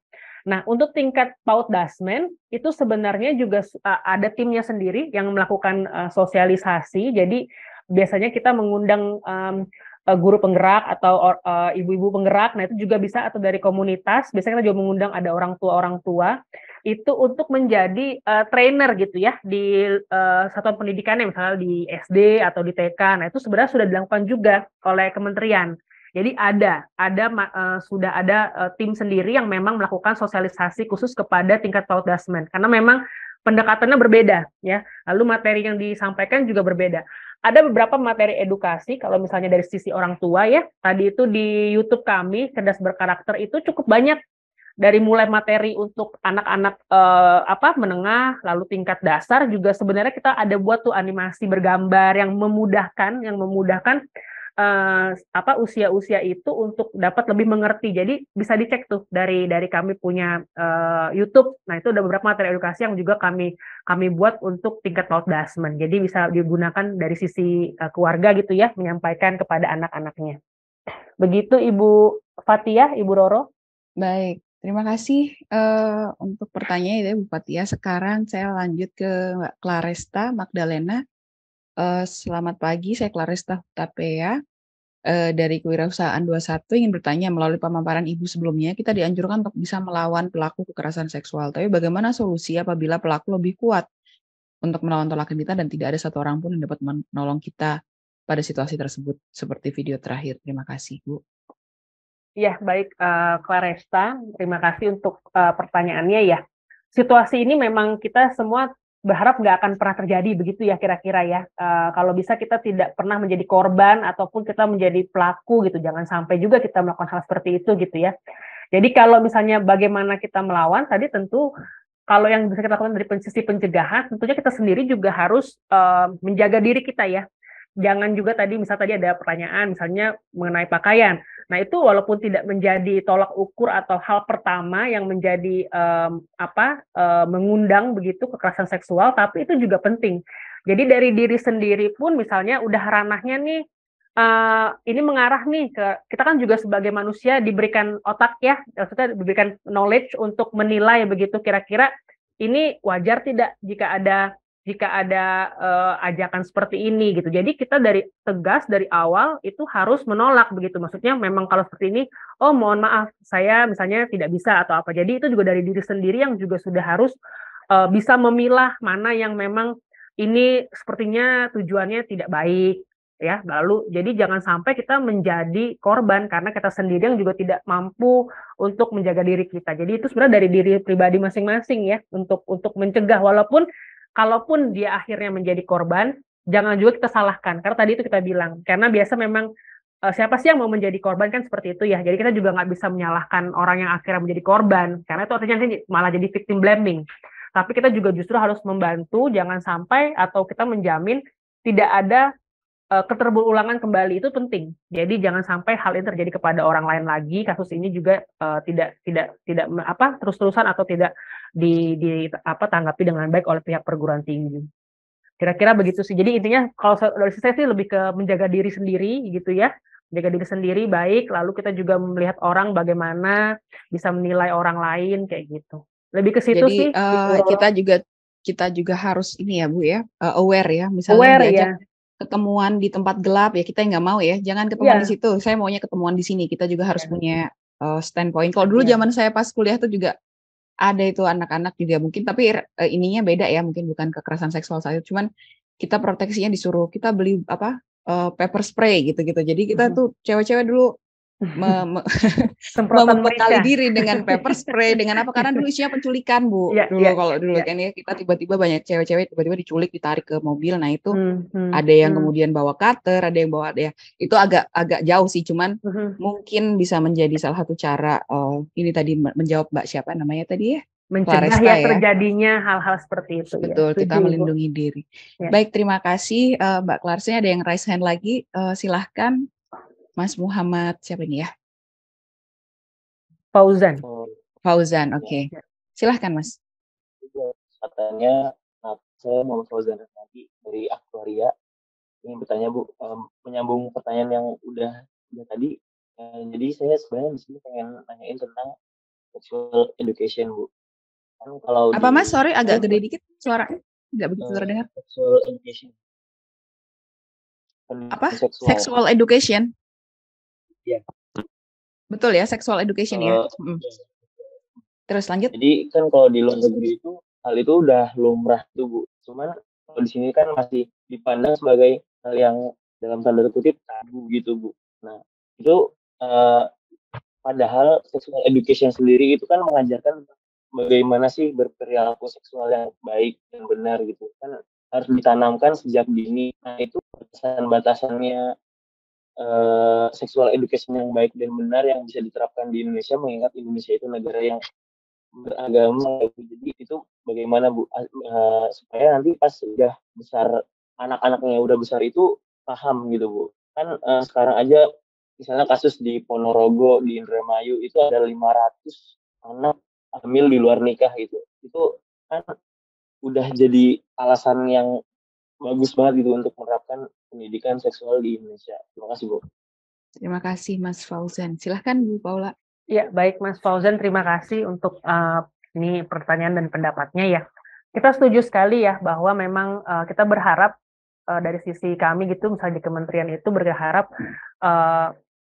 Nah, untuk tingkat PAUD Dasmen itu sebenarnya juga ada timnya sendiri yang melakukan sosialisasi. Jadi biasanya kita mengundang guru penggerak atau ibu-ibu penggerak. Nah, itu juga bisa, atau dari komunitas. Biasanya kita juga mengundang ada orang tua itu untuk menjadi trainer gitu ya di satuan pendidikannya, misalnya di SD atau di TK. Nah, itu sebenarnya sudah dilakukan juga oleh kementerian. Jadi sudah ada tim sendiri yang memang melakukan sosialisasi khusus kepada tingkat PAUD Dasmen, karena memang pendekatannya berbeda ya. Lalu materi yang disampaikan juga berbeda. Ada beberapa materi edukasi kalau misalnya dari sisi orang tua ya. Tadi itu di YouTube kami Cerdas Berkarakter itu cukup banyak, dari mulai materi untuk anak-anak menengah, lalu tingkat dasar juga sebenarnya kita ada buat tuh animasi bergambar yang memudahkan usia-usia itu untuk dapat lebih mengerti. Jadi bisa dicek tuh dari kami punya YouTube. Nah, itu ada beberapa materi edukasi yang juga kami buat untuk tingkat PAUD Dasmen. Jadi bisa digunakan dari sisi keluarga gitu ya, menyampaikan kepada anak-anaknya. Begitu Ibu Fatia, Ibu Roro. Baik, terima kasih untuk pertanyaan ya Bu Fatia. Sekarang saya lanjut ke Mbak Claresta Magdalena. Selamat pagi, saya Claresta Hutapea dari Kewirausahaan 21, ingin bertanya, melalui pemaparan Ibu sebelumnya, kita dianjurkan untuk bisa melawan pelaku kekerasan seksual. Tapi bagaimana solusi apabila pelaku lebih kuat untuk melawan tolakan kita dan tidak ada satu orang pun yang dapat menolong kita pada situasi tersebut, seperti video terakhir? Terima kasih, Bu. Ya, baik Claresta, terima kasih untuk pertanyaannya ya. Situasi ini memang kita semua berharap nggak akan pernah terjadi begitu ya kira-kira ya. Kalau bisa kita tidak pernah menjadi korban ataupun kita menjadi pelaku gitu. Jangan sampai juga kita melakukan hal seperti itu gitu ya. Jadi kalau misalnya bagaimana kita melawan, tadi tentu kalau yang bisa kita lakukan dari sisi pencegahan, tentunya kita sendiri juga harus menjaga diri kita ya. Jangan juga tadi ada pertanyaan misalnya mengenai pakaian. Nah, itu walaupun tidak menjadi tolak ukur atau hal pertama yang menjadi mengundang begitu kekerasan seksual, tapi itu juga penting. Jadi dari diri sendiri pun misalnya udah ranahnya nih ini mengarah nih ke kita kan juga sebagai manusia diberikan otak ya, maksudnya diberikan knowledge untuk menilai begitu kira-kira ini wajar tidak jika ada ajakan seperti ini gitu. Jadi kita dari tegas dari awal itu harus menolak begitu. Maksudnya memang kalau seperti ini, oh mohon maaf saya misalnya tidak bisa atau apa. Jadi itu juga dari diri sendiri yang juga sudah harus bisa memilah mana yang memang ini sepertinya tujuannya tidak baik ya. Lalu jadi jangan sampai kita menjadi korban karena kita sendiri yang juga tidak mampu untuk menjaga diri kita. Jadi itu sebenarnya dari diri pribadi masing-masing ya untuk mencegah, kalaupun dia akhirnya menjadi korban, jangan juga kita salahkan. Karena tadi itu kita bilang, karena biasa memang siapa sih yang mau menjadi korban kan seperti itu ya. Jadi kita juga nggak bisa menyalahkan orang yang akhirnya menjadi korban, karena itu artinya malah jadi victim blaming. Tapi kita juga justru harus membantu, jangan sampai atau kita menjamin tidak ada keterulangan kembali, itu penting. Jadi jangan sampai hal ini terjadi kepada orang lain lagi. Kasus ini juga tidak terus-terusan atau tidak tanggapi dengan baik oleh pihak perguruan tinggi. Kira-kira begitu sih. Jadi intinya kalau dari saya sih lebih ke menjaga diri sendiri gitu ya. Menjaga diri sendiri baik, lalu kita juga melihat orang bagaimana bisa menilai orang lain kayak gitu. Lebih ke situ sih. Kita juga kita juga harus ini ya Bu ya, aware ya. Misalnya Aware diajak ya. ketemuan di tempat gelap ya kita nggak mau ya. Jangan ketemuan di Iya. situ. Saya maunya ketemuan di sini. Kita juga harus Iya. punya standpoint. Kalau dulu Iya. zaman saya pas kuliah tuh juga ada itu anak-anak juga mungkin tapi ininya beda ya, mungkin bukan kekerasan seksual saya, cuman kita proteksinya disuruh kita beli apa pepper spray gitu-gitu. Jadi kita tuh cewek-cewek dulu Semprotan membekali merica. diri dengan pepper spray dengan apa karena dulu isinya penculikan Bu. Iya, Dulu iya, kalau dulu iya. kan ya kita tiba-tiba banyak cewek-cewek tiba-tiba diculik ditarik ke mobil. Nah itu ada yang kemudian bawa cutter, ada yang bawa ya itu agak jauh sih, cuman mungkin bisa menjadi salah satu cara ini tadi menjawab Mbak siapa namanya tadi ya? Mencegah Claresta ya ya. terjadinya hal-hal seperti itu. Betul, ya. kita Setuju, melindungi diri. Ya. Baik, terima kasih Mbak Claresta. Ada yang raise hand lagi, silahkan Mas Muhammad siapa ini ya? Fauzan. Fauzan, oke. Silahkan Mas. Katanya, saya Muhammad Fauzan nanti dari Aktuaria. Ingin bertanya Bu, menyambung pertanyaan yang udah tadi. Jadi saya sebenarnya di sini pengen nanyain tentang sexual education Bu. Kan kalau apa Mas? Sorry agak gede dikit suaranya, nggak begitu terdengar. Sexual education. Apa? Sexual education. Iya. Betul ya, sexual education ya. Terus lanjut. Jadi kan kalau di luar negeri itu hal itu udah lumrah tuh Bu. Cuman kalau di sini kan masih dipandang sebagai hal yang dalam tanda kutip tabu gitu Bu. Nah itu padahal sexual education sendiri itu kan mengajarkan bagaimana sih berperilaku seksual yang baik dan benar gitu kan harus ditanamkan sejak dini. Nah itu batasan-batasannya sexual education yang baik dan benar yang bisa diterapkan di Indonesia, mengingat Indonesia itu negara yang beragama. Jadi itu bagaimana Bu supaya nanti pas udah besar anak-anaknya udah besar itu paham gitu Bu. Kan sekarang aja misalnya kasus di Ponorogo di Indramayu itu ada 500 anak hamil di luar nikah gitu. Itu kan udah jadi alasan yang bagus banget gitu untuk menerapkan pendidikan seksual di Indonesia. Terima kasih Bu. Terima kasih Mas Fauzan. Silahkan Bu Paula. Ya, baik Mas Fauzan, terima kasih untuk ini pertanyaan dan pendapatnya ya. Kita setuju sekali ya bahwa memang kita berharap dari sisi kami gitu, misalnya di kementerian itu berharap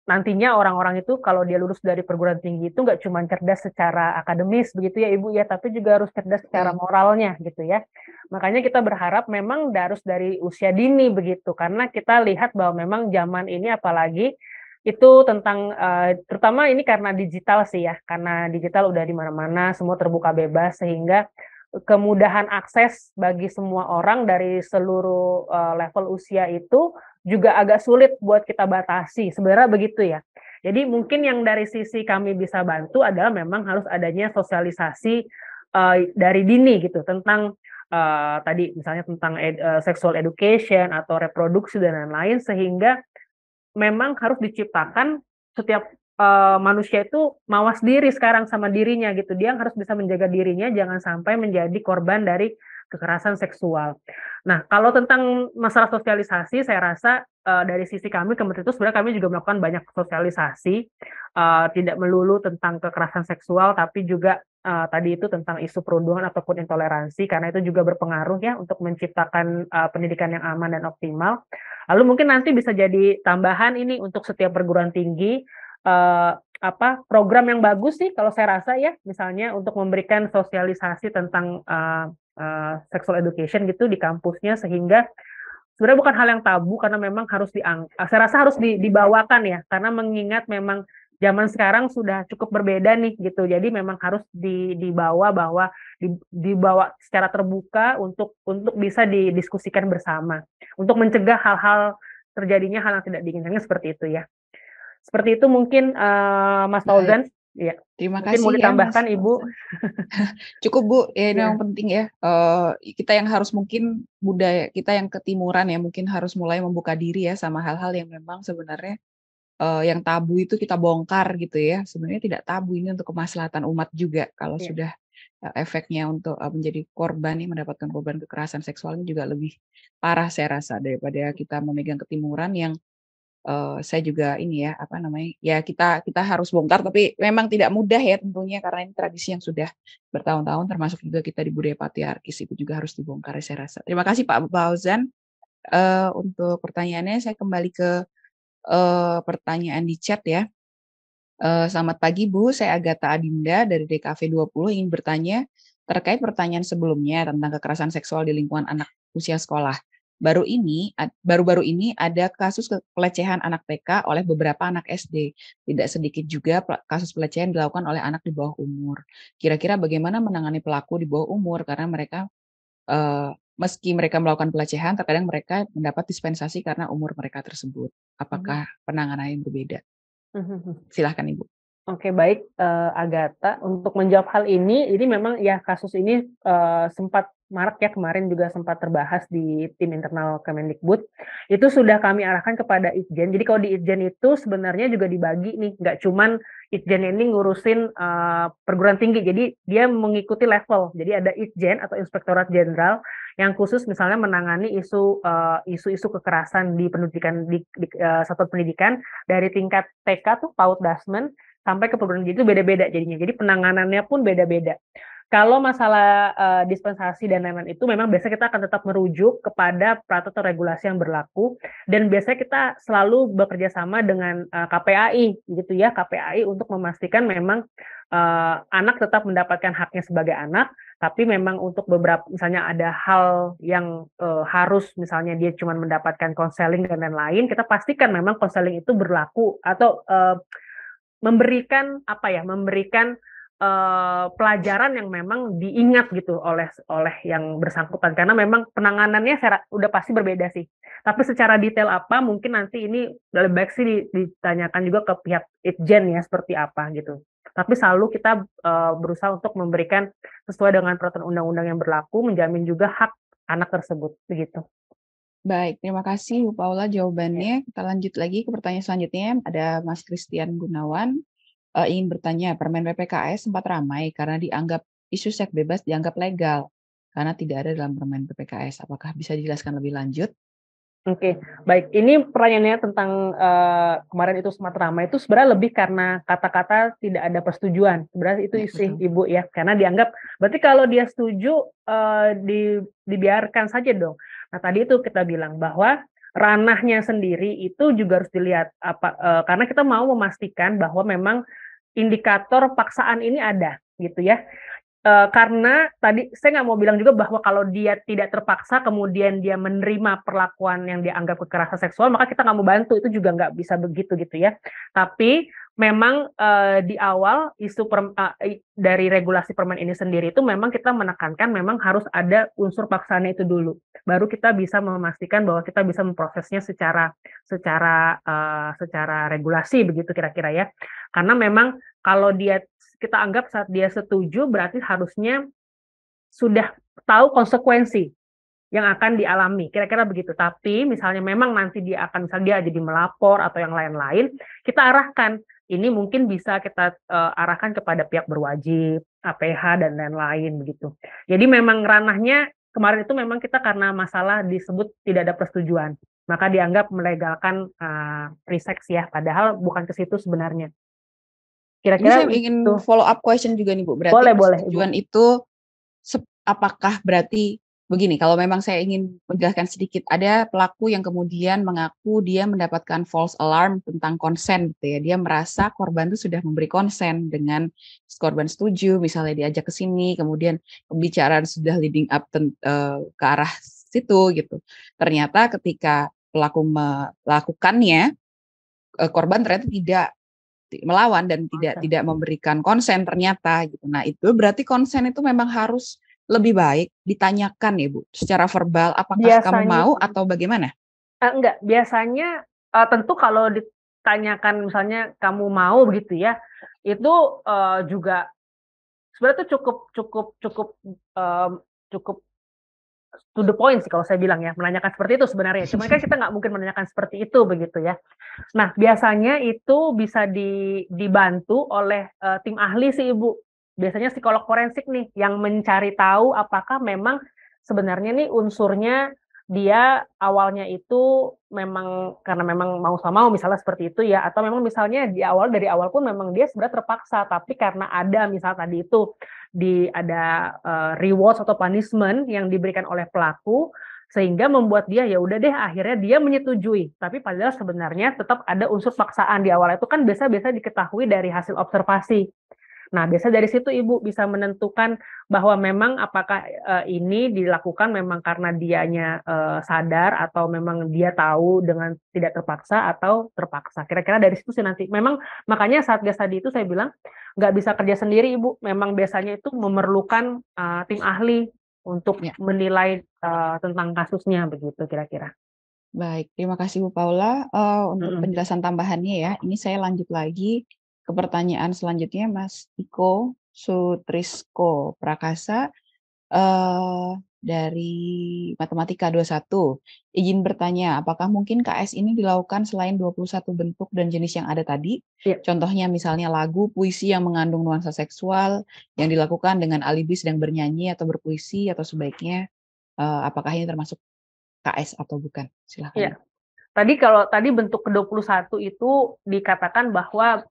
nantinya orang-orang itu kalau dia lulus dari perguruan tinggi itu nggak cuma cerdas secara akademis begitu ya Ibu ya, tapi juga harus cerdas secara moralnya gitu ya. Makanya kita berharap memang harus dari usia dini begitu, karena kita lihat bahwa memang zaman ini apalagi itu tentang terutama ini karena digital sih ya, karena digital udah di mana-mana, semua terbuka bebas sehingga kemudahan akses bagi semua orang dari seluruh level usia itu juga agak sulit buat kita batasi, sebenarnya begitu ya. Jadi mungkin yang dari sisi kami bisa bantu adalah memang harus adanya sosialisasi dari dini gitu tentang tadi misalnya tentang sexual education atau reproduksi dan lain-lain, sehingga memang harus diciptakan setiap manusia itu mawas diri sekarang sama dirinya gitu. Dia harus bisa menjaga dirinya jangan sampai menjadi korban dari kekerasan seksual. Nah, kalau tentang masalah sosialisasi, saya rasa dari sisi kami Kementerian itu sebenarnya kami juga melakukan banyak sosialisasi, tidak melulu tentang kekerasan seksual, tapi juga tadi itu tentang isu perundungan ataupun intoleransi, karena itu juga berpengaruh ya untuk menciptakan pendidikan yang aman dan optimal. Lalu mungkin nanti bisa jadi tambahan ini untuk setiap perguruan tinggi, program yang bagus sih kalau saya rasa ya, misalnya untuk memberikan sosialisasi tentang sexual education gitu di kampusnya, sehingga sebenarnya bukan hal yang tabu karena memang harus saya rasa harus dibawakan ya, karena mengingat memang zaman sekarang sudah cukup berbeda nih gitu. Jadi memang harus dibawa secara terbuka untuk bisa didiskusikan bersama untuk mencegah hal-hal terjadinya hal yang tidak diinginkan seperti itu ya. Seperti itu mungkin Mas Fauzan. Ya. Terima mungkin kasih mau ditambahkan ya, Ibu. Cukup Bu, ya ini yang penting ya. Kita yang harus mungkin budaya kita yang ketimuran ya mungkin harus mulai membuka diri ya sama hal-hal yang memang sebenarnya yang tabu itu kita bongkar gitu ya. Sebenarnya tidak tabu, ini untuk kemaslahatan umat juga. Kalau sudah efeknya untuk menjadi korban nih, mendapatkan korban kekerasan seksual ini juga lebih parah saya rasa daripada kita memegang ketimuran yang saya juga ini ya, apa namanya, ya kita harus bongkar, tapi memang tidak mudah ya tentunya karena ini tradisi yang sudah bertahun-tahun, termasuk juga kita di budaya patriarkis itu juga harus dibongkar saya rasa. Terima kasih Pak Fauzan untuk pertanyaannya. Saya kembali ke pertanyaan di chat ya. Selamat pagi Bu, saya Agatha Adinda dari DKV 20 ingin bertanya terkait pertanyaan sebelumnya tentang kekerasan seksual di lingkungan anak usia sekolah. Baru-baru ini ada kasus pelecehan anak TK oleh beberapa anak SD. Tidak sedikit juga kasus pelecehan dilakukan oleh anak di bawah umur. Kira-kira bagaimana menangani pelaku di bawah umur karena mereka meski mereka melakukan pelecehan, terkadang mereka mendapat dispensasi karena umur mereka tersebut. Apakah penanganannya berbeda? Silahkan Ibu. Oke, baik Agatha. Untuk menjawab hal ini memang ya kasus ini sempat marak ya, kemarin juga sempat terbahas di tim internal Kemendikbud. Itu sudah kami arahkan kepada Itjen. Jadi kalau di Itjen itu sebenarnya juga dibagi nih, nggak cuman Itjen ini ngurusin perguruan tinggi, jadi dia mengikuti level. Jadi ada Itjen atau Inspektorat Jenderal yang khusus misalnya menangani isu-isu kekerasan di pendidikan di satuan pendidikan dari tingkat TK tuh PAUD Dasmen sampai ke perguruan tinggi itu beda-beda jadinya. Jadi penanganannya pun beda-beda. Kalau masalah dispensasi dan lain-lain itu memang biasanya kita akan tetap merujuk kepada peraturan regulasi yang berlaku, dan biasanya kita selalu bekerja sama dengan KPAI gitu ya, KPAI untuk memastikan memang anak tetap mendapatkan haknya sebagai anak, tapi memang untuk beberapa misalnya ada hal yang harus misalnya dia cuma mendapatkan konseling dan lain-lain, kita pastikan memang konseling itu berlaku atau memberikan pelajaran yang memang diingat gitu oleh yang bersangkutan, karena memang penanganannya udah pasti berbeda sih. Tapi secara detail apa mungkin nanti ini lebih baik sih ditanyakan juga ke pihak Itjen ya seperti apa gitu. Tapi selalu kita berusaha untuk memberikan sesuai dengan peraturan undang-undang yang berlaku, menjamin juga hak anak tersebut begitu. Baik, terima kasih Bu Paula jawabannya. Kita lanjut lagi ke pertanyaan selanjutnya. Ada Mas Christian Gunawan. Ingin bertanya, permen PPKS sempat ramai karena dianggap isu seks bebas dianggap legal karena tidak ada dalam permen PPKS. Apakah bisa dijelaskan lebih lanjut? Oke, baik. Ini pertanyaannya tentang kemarin itu sempat ramai itu sebenarnya lebih karena kata-kata tidak ada persetujuan. Sebenarnya itu isi Ibu ya, karena dianggap berarti kalau dia setuju dibiarkan saja dong. Nah tadi itu kita bilang bahwa ranahnya sendiri itu juga harus dilihat karena kita mau memastikan bahwa memang indikator paksaan ini ada gitu ya. Karena tadi saya nggak mau bilang juga bahwa kalau dia tidak terpaksa kemudian dia menerima perlakuan yang dianggap kekerasan seksual maka kita nggak mau bantu, itu juga nggak bisa begitu gitu ya. Tapi memang di awal isu dari regulasi permen ini sendiri itu memang kita menekankan memang harus ada unsur paksaannya itu dulu, baru kita bisa memastikan bahwa kita bisa memprosesnya secara regulasi begitu kira-kira ya. Karena memang kalau kita anggap saat dia setuju berarti harusnya sudah tahu konsekuensi yang akan dialami, kira-kira begitu. Tapi misalnya memang nanti dia jadi melapor atau yang lain-lain, kita arahkan. Ini mungkin bisa kita arahkan kepada pihak berwajib, APH dan lain-lain begitu. Jadi memang ranahnya kemarin itu memang kita karena masalah disebut tidak ada persetujuan, maka dianggap melegalkan free sex ya, padahal bukan ke situ sebenarnya. Kira-kira saya ingin follow up question juga nih Bu. Berarti persetujuan itu apakah berarti begini, kalau memang saya ingin menjelaskan sedikit, ada pelaku yang kemudian mengaku dia mendapatkan false alarm tentang konsen gitu ya. Dia merasa korban itu sudah memberi konsen dengan korban setuju, misalnya diajak ke sini, kemudian pembicaraan sudah leading up ke arah situ gitu. Ternyata ketika pelaku melakukannya, korban ternyata tidak melawan dan tidak memberikan konsen ternyata gitu. Nah, itu berarti konsen itu memang harus lebih baik ditanyakan ya Bu, secara verbal apakah kamu mau atau bagaimana? Enggak, biasanya tentu kalau ditanyakan misalnya kamu mau begitu ya, itu juga sebenarnya itu cukup to the point sih kalau saya bilang ya, menanyakan seperti itu sebenarnya. Cuma kan kita nggak mungkin menanyakan seperti itu begitu ya. Nah, biasanya itu bisa dibantu oleh tim ahli sih Ibu. Biasanya psikolog forensik nih yang mencari tahu apakah memang sebenarnya nih unsurnya dia awalnya itu memang karena memang mau sama mau misalnya seperti itu ya, atau memang misalnya dari awal pun memang dia sebenarnya terpaksa, tapi karena ada misal tadi itu ada rewards atau punishment yang diberikan oleh pelaku sehingga membuat dia ya udah deh akhirnya dia menyetujui, tapi padahal sebenarnya tetap ada unsur paksaan di awal itu kan biasa-biasa diketahui dari hasil observasi. Nah, biasa dari situ Ibu bisa menentukan bahwa memang apakah ini dilakukan memang karena dianya sadar atau memang dia tahu dengan tidak terpaksa atau terpaksa. Kira-kira dari situ sih nanti. Memang makanya Satgas tadi itu saya bilang nggak bisa kerja sendiri Ibu. Memang biasanya itu memerlukan tim ahli untuk menilai tentang kasusnya begitu kira-kira. Baik, terima kasih Bu Paula untuk penjelasan tambahannya ya. Ini saya lanjut lagi ke pertanyaan selanjutnya Mas Iko Sutrisko Prakasa dari Matematika 21. Izin bertanya, apakah mungkin KS ini dilakukan selain 21 bentuk dan jenis yang ada tadi? Contohnya misalnya lagu, puisi yang mengandung nuansa seksual yang dilakukan dengan alibi sedang bernyanyi atau berpuisi, atau sebaiknya apakah ini termasuk KS atau bukan? Silahkan. Ya. Tadi bentuk ke-21 itu dikatakan bahwa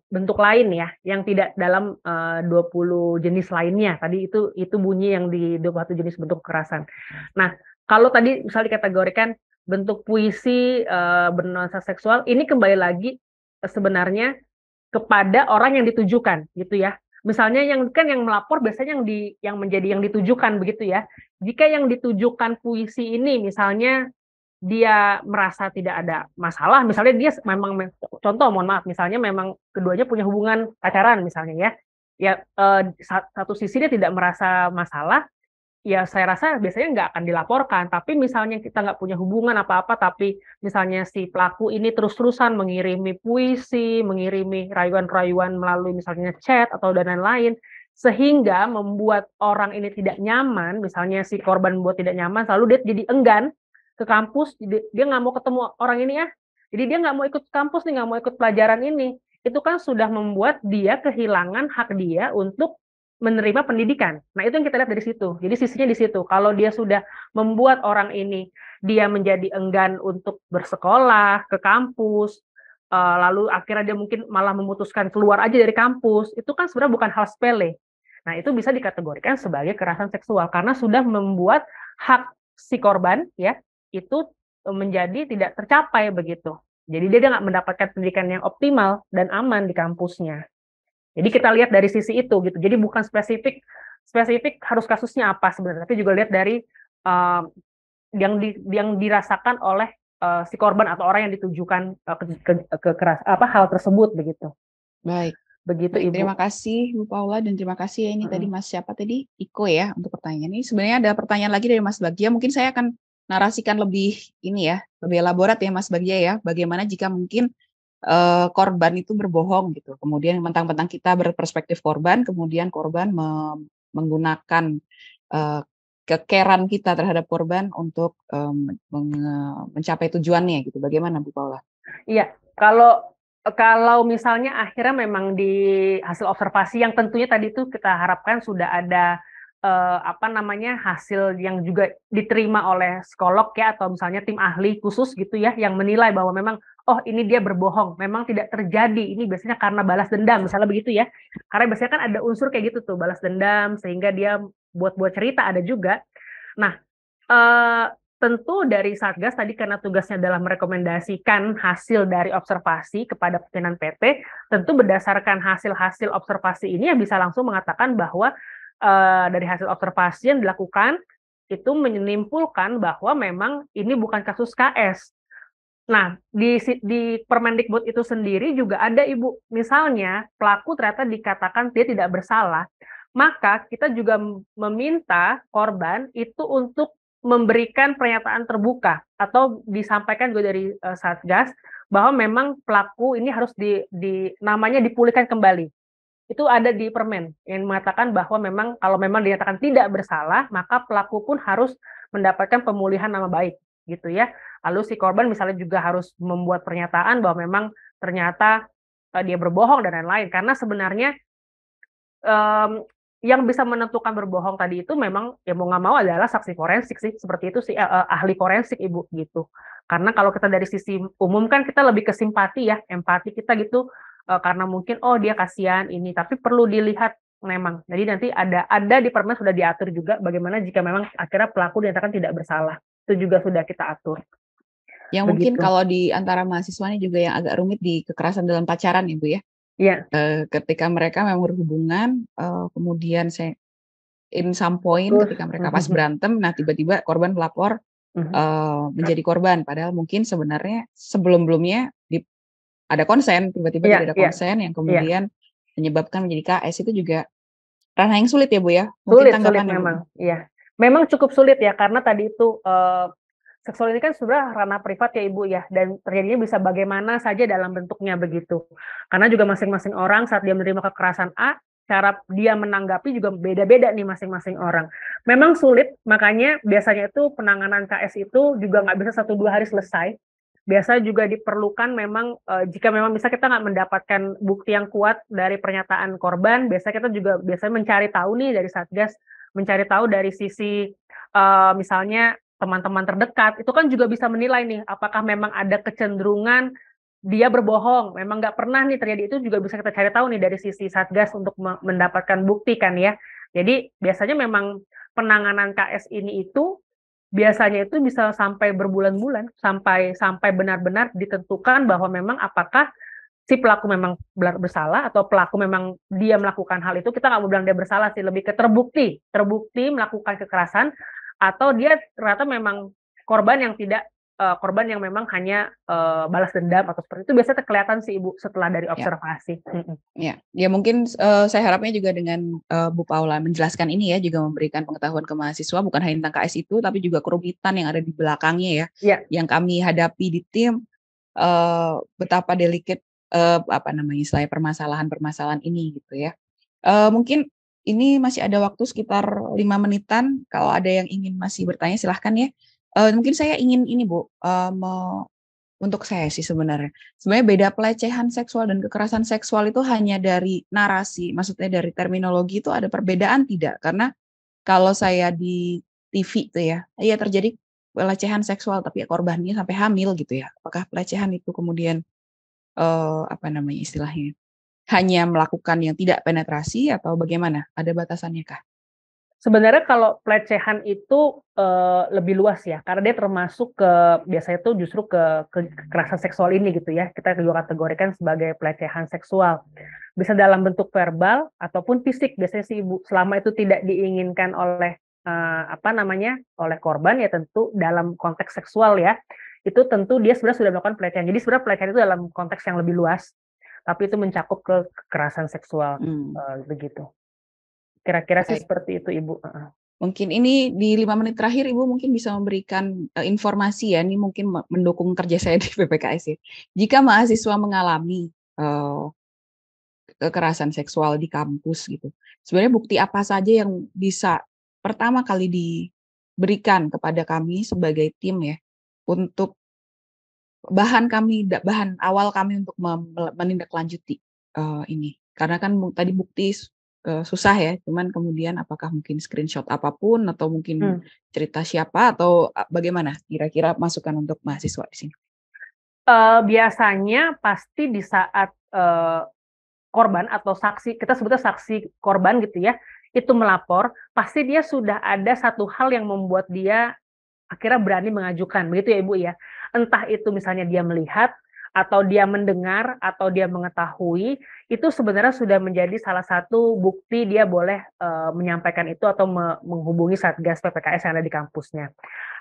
bentuk lain ya, yang tidak dalam 20 jenis lainnya. Tadi itu bunyi yang di 21 jenis bentuk kekerasan. Nah, kalau tadi misalnya dikategorikan bentuk puisi bernuansa seksual, ini kembali lagi sebenarnya kepada orang yang ditujukan, gitu ya. Misalnya yang melapor biasanya yang menjadi yang ditujukan begitu ya. Jika yang ditujukan puisi ini misalnya dia merasa tidak ada masalah, misalnya dia memang mohon maaf, misalnya memang keduanya punya hubungan pacaran misalnya ya satu sisi dia tidak merasa masalah, ya saya rasa biasanya nggak akan dilaporkan. Tapi misalnya kita nggak punya hubungan apa-apa, tapi misalnya si pelaku ini terus-terusan mengirimi puisi, mengirimi rayuan-rayuan melalui misalnya chat atau dan lain-lain, sehingga membuat orang ini tidak nyaman, misalnya si korban membuat tidak nyaman, lalu dia jadi enggan ke kampus, dia nggak mau ketemu orang ini ya, jadi dia nggak mau ikut kampus nih, nggak mau ikut pelajaran ini, itu kan sudah membuat dia kehilangan hak dia untuk menerima pendidikan. Nah, itu yang kita lihat dari situ. Jadi sisinya di situ. Kalau dia sudah membuat orang ini dia menjadi enggan untuk bersekolah ke kampus, lalu akhirnya dia mungkin malah memutuskan keluar aja dari kampus, itu kan sebenarnya bukan hal sepele. Nah, itu bisa dikategorikan sebagai kekerasan seksual karena sudah membuat hak si korban ya itu menjadi tidak tercapai begitu. Jadi dia nggak mendapatkan pendidikan yang optimal dan aman di kampusnya. Jadi kita lihat dari sisi itu gitu. Jadi bukan spesifik harus kasusnya apa sebenarnya, tapi juga lihat dari yang dirasakan oleh si korban atau orang yang ditujukan hal tersebut begitu. Baik. Begitu Ibu. Terima kasih Bu Paula dan terima kasih ya ini tadi Mas siapa tadi? Iko ya untuk pertanyaan ini. Sebenarnya ada pertanyaan lagi dari Mas Bagja. Mungkin saya akan narasikan lebih lebih elaborat ya Mas Bagja ya. Bagaimana jika mungkin korban itu berbohong gitu. Kemudian mentang-mentang kita berperspektif korban, kemudian korban menggunakan kekeran kita terhadap korban untuk mencapai tujuannya gitu. Bagaimana Bu Paula? Iya, kalau misalnya akhirnya memang di hasil observasi yang tentunya tadi itu kita harapkan sudah ada hasil yang juga diterima oleh psikolog ya atau misalnya tim ahli khusus gitu ya yang menilai bahwa memang ini dia berbohong, memang tidak terjadi, ini biasanya karena balas dendam misalnya begitu ya, karena biasanya kan ada unsur kayak gitu tuh balas dendam sehingga dia buat cerita ada juga. Nah tentu dari Satgas tadi karena tugasnya adalah merekomendasikan hasil dari observasi kepada pimpinan PT, tentu berdasarkan hasil-hasil observasi ini yang bisa langsung mengatakan bahwa dari hasil observasi yang dilakukan itu menyimpulkan bahwa memang ini bukan kasus KS. Nah, di Permendikbud itu sendiri juga ada Ibu, misalnya pelaku ternyata dikatakan dia tidak bersalah, maka kita juga meminta korban itu untuk memberikan pernyataan terbuka atau disampaikan juga dari Satgas bahwa memang pelaku ini harus namanya dipulihkan kembali. Itu ada di Permen yang mengatakan bahwa memang kalau memang dinyatakan tidak bersalah, maka pelaku pun harus mendapatkan pemulihan nama baik, gitu ya. Lalu si korban misalnya juga harus membuat pernyataan bahwa memang ternyata dia berbohong dan lain-lain. Karena sebenarnya yang bisa menentukan berbohong tadi itu memang ya mau nggak mau adalah saksi forensik sih, seperti itu sih, ahli forensik Ibu gitu. Karena kalau kita dari sisi umum kan kita lebih ke simpati ya, empati kita gitu, karena mungkin oh dia kasihan ini, tapi perlu dilihat memang. Jadi nanti ada di permen sudah diatur juga bagaimana jika memang akhirnya pelaku dinyatakan tidak bersalah, itu juga sudah kita atur. Yang mungkin Begitu. kalau di antara mahasiswa ini juga yang agak rumit di kekerasan dalam pacaran ya Bu ya. Iya. Ketika mereka memang berhubungan, kemudian in some point ketika mereka pas berantem, nah tiba-tiba korban melapor menjadi korban, padahal mungkin sebenarnya sebelum-belumnya ada konsen, tiba-tiba Iya, tidak ada iya, konsen yang iya. kemudian menyebabkan menjadi KS, itu juga ranah yang sulit ya Bu ya? Mungkin Sulit tanggapannya Bu? memang, iya. Memang cukup sulit ya, karena tadi itu seksual ini kan sudah ranah privat ya Ibu ya, dan terjadinya bisa bagaimana saja dalam bentuknya begitu. Karena juga masing-masing orang saat dia menerima kekerasan A, cara dia menanggapi juga beda-beda nih masing-masing orang. Memang sulit, makanya biasanya itu penanganan KS itu juga nggak bisa 1-2 hari selesai. Biasa juga diperlukan memang jika memang bisa kita nggak mendapatkan bukti yang kuat dari pernyataan korban, biasanya kita juga biasanya mencari tahu nih dari Satgas, mencari tahu dari sisi misalnya teman-teman terdekat, itu kan juga bisa menilai nih, apakah memang ada kecenderungan dia berbohong, memang nggak pernah nih terjadi, itu juga bisa kita cari tahu nih dari sisi Satgas untuk mendapatkan bukti kan ya. Jadi biasanya memang penanganan KS ini itu biasanya itu bisa sampai berbulan-bulan, sampai benar-benar ditentukan bahwa memang apakah si pelaku memang bersalah atau pelaku memang dia melakukan hal itu. Kita nggak mau bilang dia bersalah sih, lebih ke terbukti melakukan kekerasan, atau dia ternyata memang korban yang tidak korban yang memang hanya balas dendam atau seperti itu. Biasanya kelihatan sih Ibu setelah dari observasi. Ya mungkin saya harapnya juga dengan Bu Paula menjelaskan ini ya, juga memberikan pengetahuan ke mahasiswa bukan hanya tentang KS itu, tapi juga kerumitan yang ada di belakangnya ya, yang kami hadapi di tim, betapa delicate istilahnya permasalahan-permasalahan ini gitu ya. Mungkin ini masih ada waktu sekitar 5 menitan, kalau ada yang ingin masih bertanya silahkan ya. Mungkin saya ingin ini Bu, untuk saya sih sebenarnya beda pelecehan seksual dan kekerasan seksual itu hanya dari narasi, maksudnya dari terminologi itu ada perbedaan tidak? Karena kalau saya di TV itu ya terjadi pelecehan seksual tapi korbannya sampai hamil gitu ya. Apakah pelecehan itu kemudian istilahnya hanya melakukan yang tidak penetrasi atau bagaimana? Ada batasannya kah? Sebenarnya kalau pelecehan itu lebih luas ya, karena dia termasuk ke biasanya itu justru ke kekerasan seksual ini gitu ya. Kita juga kategorikan sebagai pelecehan seksual. Bisa dalam bentuk verbal ataupun fisik biasanya sih Ibu. Selama itu tidak diinginkan oleh oleh korban ya tentu dalam konteks seksual ya. Itu tentu dia sebenarnya sudah melakukan pelecehan. Jadi sebenarnya pelecehan itu dalam konteks yang lebih luas, tapi itu mencakup ke kekerasan seksual begitu. Kira-kira sih seperti itu Ibu. Mungkin ini di 5 menit terakhir Ibu mungkin bisa memberikan informasi ya, ini mungkin mendukung kerja saya di PPKS ya. Jika mahasiswa mengalami kekerasan seksual di kampus gitu, sebenarnya bukti apa saja yang bisa pertama kali diberikan kepada kami sebagai tim ya, untuk bahan awal kami untuk menindaklanjuti ini. Karena kan tadi bukti susah ya, cuman kemudian apakah mungkin screenshot apapun atau mungkin cerita siapa atau bagaimana kira-kira masukan untuk mahasiswa di sini? Biasanya pasti di saat korban atau saksi, kita sebutnya saksi korban gitu ya, itu melapor, pasti dia sudah ada satu hal yang membuat dia akhirnya berani mengajukan, begitu ya Ibu ya. Entah itu misalnya dia melihat, atau dia mendengar, atau dia mengetahui, itu sebenarnya sudah menjadi salah satu bukti dia boleh menyampaikan itu atau menghubungi Satgas PPKS yang ada di kampusnya.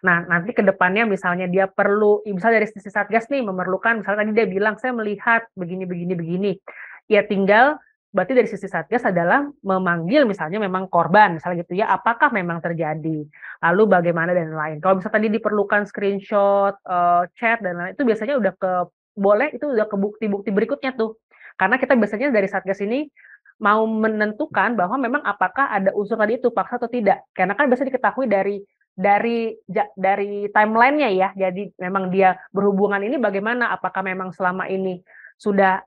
Nah, nanti ke depannya misalnya dia perlu, misalnya dari sisi Satgas nih memerlukan, misalnya tadi dia bilang, saya melihat begini. Ya tinggal, berarti dari sisi Satgas adalah memanggil misalnya memang korban, misalnya gitu ya, apakah memang terjadi, lalu bagaimana dan lain. Kalau misalnya tadi diperlukan screenshot, chat dan lain, itu biasanya udah boleh itu udah ke bukti-bukti berikutnya tuh. Karena kita biasanya dari Satgas ini mau menentukan bahwa memang apakah ada unsur tadi itu paksa atau tidak. Karena kan biasa diketahui dari timeline-nya ya. Jadi memang dia berhubungan ini bagaimana, apakah memang selama ini sudah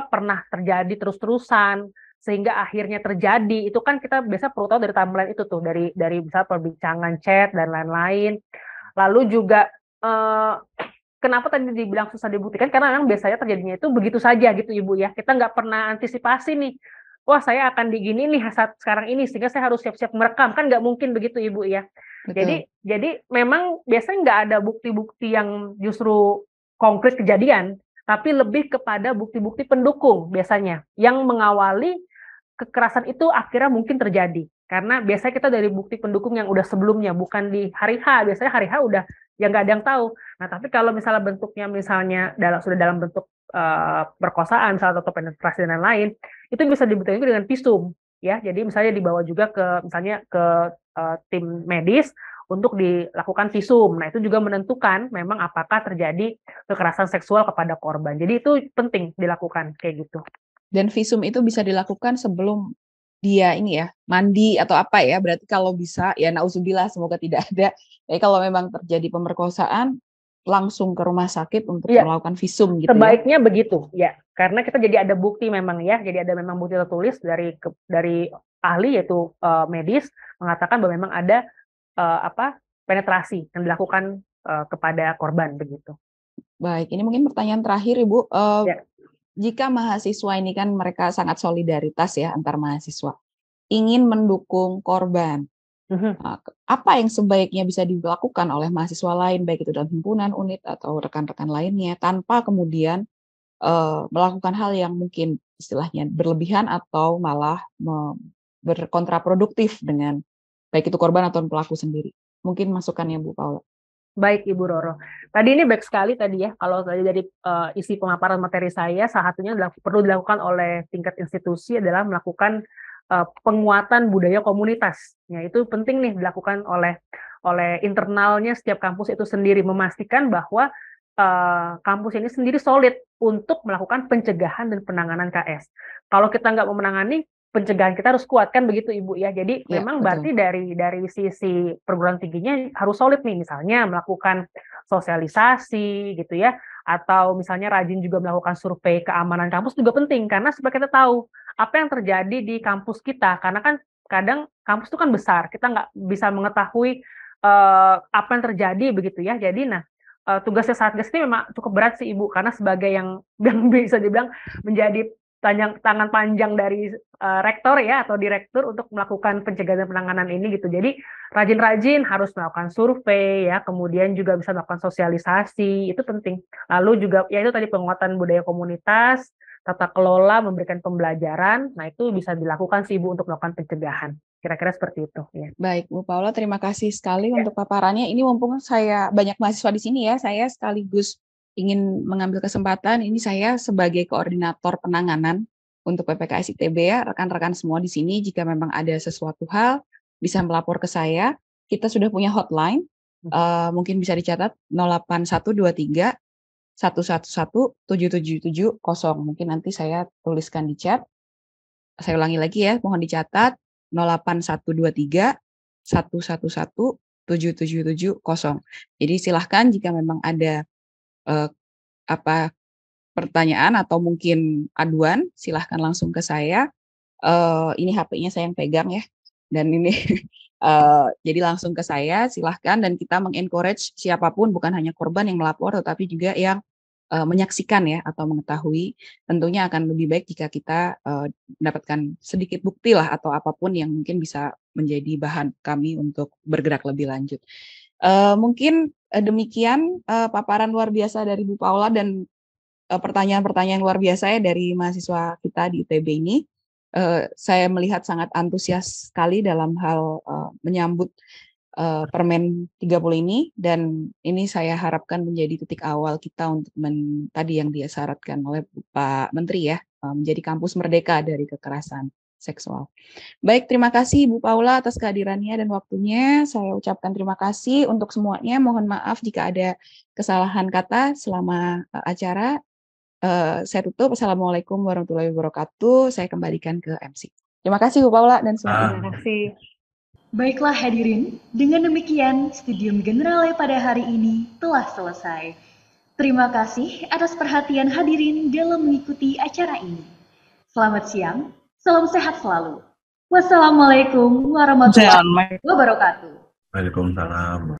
pernah terjadi terus-terusan sehingga akhirnya terjadi, itu kan kita biasa perlu tahu dari timeline itu tuh, dari misal perbincangan chat dan lain-lain. Lalu juga kenapa tadi dibilang susah dibuktikan, karena memang biasanya terjadinya itu begitu saja gitu Ibu ya, kita nggak pernah antisipasi nih, wah saya akan digini nih saat sekarang ini, sehingga saya harus siap-siap merekam, kan nggak mungkin begitu Ibu ya. Jadi memang biasanya nggak ada bukti-bukti yang justru konkret kejadian, tapi lebih kepada bukti-bukti pendukung biasanya yang mengawali kekerasan itu akhirnya mungkin terjadi. Karena biasanya kita dari bukti pendukung yang udah sebelumnya, bukan di hari H. Biasanya hari H udah ya nggak ada yang tahu. Nah, tapi kalau misalnya bentuknya misalnya sudah dalam bentuk perkosaan, salah satu penetrasi dan lain-lain, itu bisa dibuktikan dengan visum, ya. Jadi misalnya dibawa juga misalnya ke tim medis untuk dilakukan visum. Nah, itu juga menentukan memang apakah terjadi kekerasan seksual kepada korban. Jadi itu penting dilakukan kayak gitu. Dan visum itu bisa dilakukan sebelum dia ini ya mandi atau apa ya, berarti kalau bisa ya nauzubillah, semoga tidak ada. Jadi kalau memang terjadi pemerkosaan langsung ke rumah sakit untuk melakukan visum gitu. Sebaiknya begitu ya, karena kita jadi ada bukti memang ya, jadi ada memang bukti tertulis dari ahli yaitu medis mengatakan bahwa memang ada penetrasi yang dilakukan kepada korban begitu. Baik, ini mungkin pertanyaan terakhir Ibu. Jika mahasiswa ini kan mereka sangat solidaritas ya antar mahasiswa, ingin mendukung korban, apa yang sebaiknya bisa dilakukan oleh mahasiswa lain, baik itu dalam himpunan, unit, atau rekan-rekan lainnya, tanpa kemudian melakukan hal yang mungkin istilahnya berlebihan atau malah berkontraproduktif dengan baik itu korban atau pelaku sendiri. Mungkin masukannya Bu Paula. Baik Ibu Roro. Tadi ini baik sekali tadi ya, kalau dari isi pemaparan materi saya, salah satunya perlu dilakukan oleh tingkat institusi adalah melakukan penguatan budaya komunitas. Ya, itu penting nih dilakukan oleh internalnya setiap kampus itu sendiri, memastikan bahwa kampus ini sendiri solid untuk melakukan pencegahan dan penanganan KS. Kalau kita nggak mau menangani, pencegahan kita harus kuat kan begitu Ibu ya. Jadi memang berarti dari sisi perguruan tingginya harus solid nih, misalnya melakukan sosialisasi gitu ya, atau misalnya rajin juga melakukan survei keamanan kampus juga penting, karena supaya kita tahu apa yang terjadi di kampus kita, karena kan kadang kampus itu kan besar, kita nggak bisa mengetahui apa yang terjadi begitu ya. Jadi tugasnya Satgas ini memang cukup berat sih Ibu, karena sebagai yang bisa dibilang menjadi tangan panjang dari rektor ya atau direktur untuk melakukan pencegahan dan penanganan ini gitu. Jadi rajin-rajin harus melakukan survei ya, kemudian juga bisa melakukan sosialisasi, itu penting. Lalu juga ya itu tadi penguatan budaya komunitas, tata kelola, memberikan pembelajaran. Nah, itu bisa dilakukan sih Ibu untuk melakukan pencegahan. Kira-kira seperti itu ya. Baik Bu Paula, terima kasih sekali untuk paparannya. Ini mumpung saya banyak mahasiswa di sini ya, saya sekaligus ingin mengambil kesempatan, ini saya sebagai koordinator penanganan untuk PPKS ITB ya, rekan-rekan semua di sini, jika memang ada sesuatu hal, bisa melapor ke saya. Kita sudah punya hotline, mungkin bisa dicatat 08123 111 7770. Mungkin nanti saya tuliskan di chat. Saya ulangi lagi ya, mohon dicatat 08123 111 7770. Jadi silahkan jika memang ada pertanyaan atau mungkin aduan, silahkan langsung ke saya. Ini HP-nya saya yang pegang ya, dan ini jadi langsung ke saya, silahkan. Dan kita mengencourage siapapun, bukan hanya korban yang melapor, tetapi juga yang menyaksikan ya atau mengetahui. Tentunya akan lebih baik jika kita mendapatkan sedikit bukti lah atau apapun yang mungkin bisa menjadi bahan kami untuk bergerak lebih lanjut. Mungkin demikian paparan luar biasa dari Bu Paula dan pertanyaan-pertanyaan luar biasa ya dari mahasiswa kita di ITB ini. Saya melihat sangat antusias sekali dalam hal menyambut Permen 30 ini, dan ini saya harapkan menjadi titik awal kita untuk tadi yang disyaratkan oleh Pak Menteri ya, menjadi kampus merdeka dari kekerasan seksual. Baik, terima kasih Bu Paula atas kehadirannya dan waktunya. Saya ucapkan terima kasih untuk semuanya. Mohon maaf jika ada kesalahan kata selama acara. Saya tutup. Assalamualaikum warahmatullahi wabarakatuh. Saya kembalikan ke MC. Terima kasih Bu Paula dan semuanya. Terima kasih. Baiklah hadirin, dengan demikian Studium Generale pada hari ini telah selesai. Terima kasih atas perhatian hadirin dalam mengikuti acara ini. Selamat siang. Salam sehat selalu. Wassalamualaikum warahmatullahi wabarakatuh. Waalaikumsalam.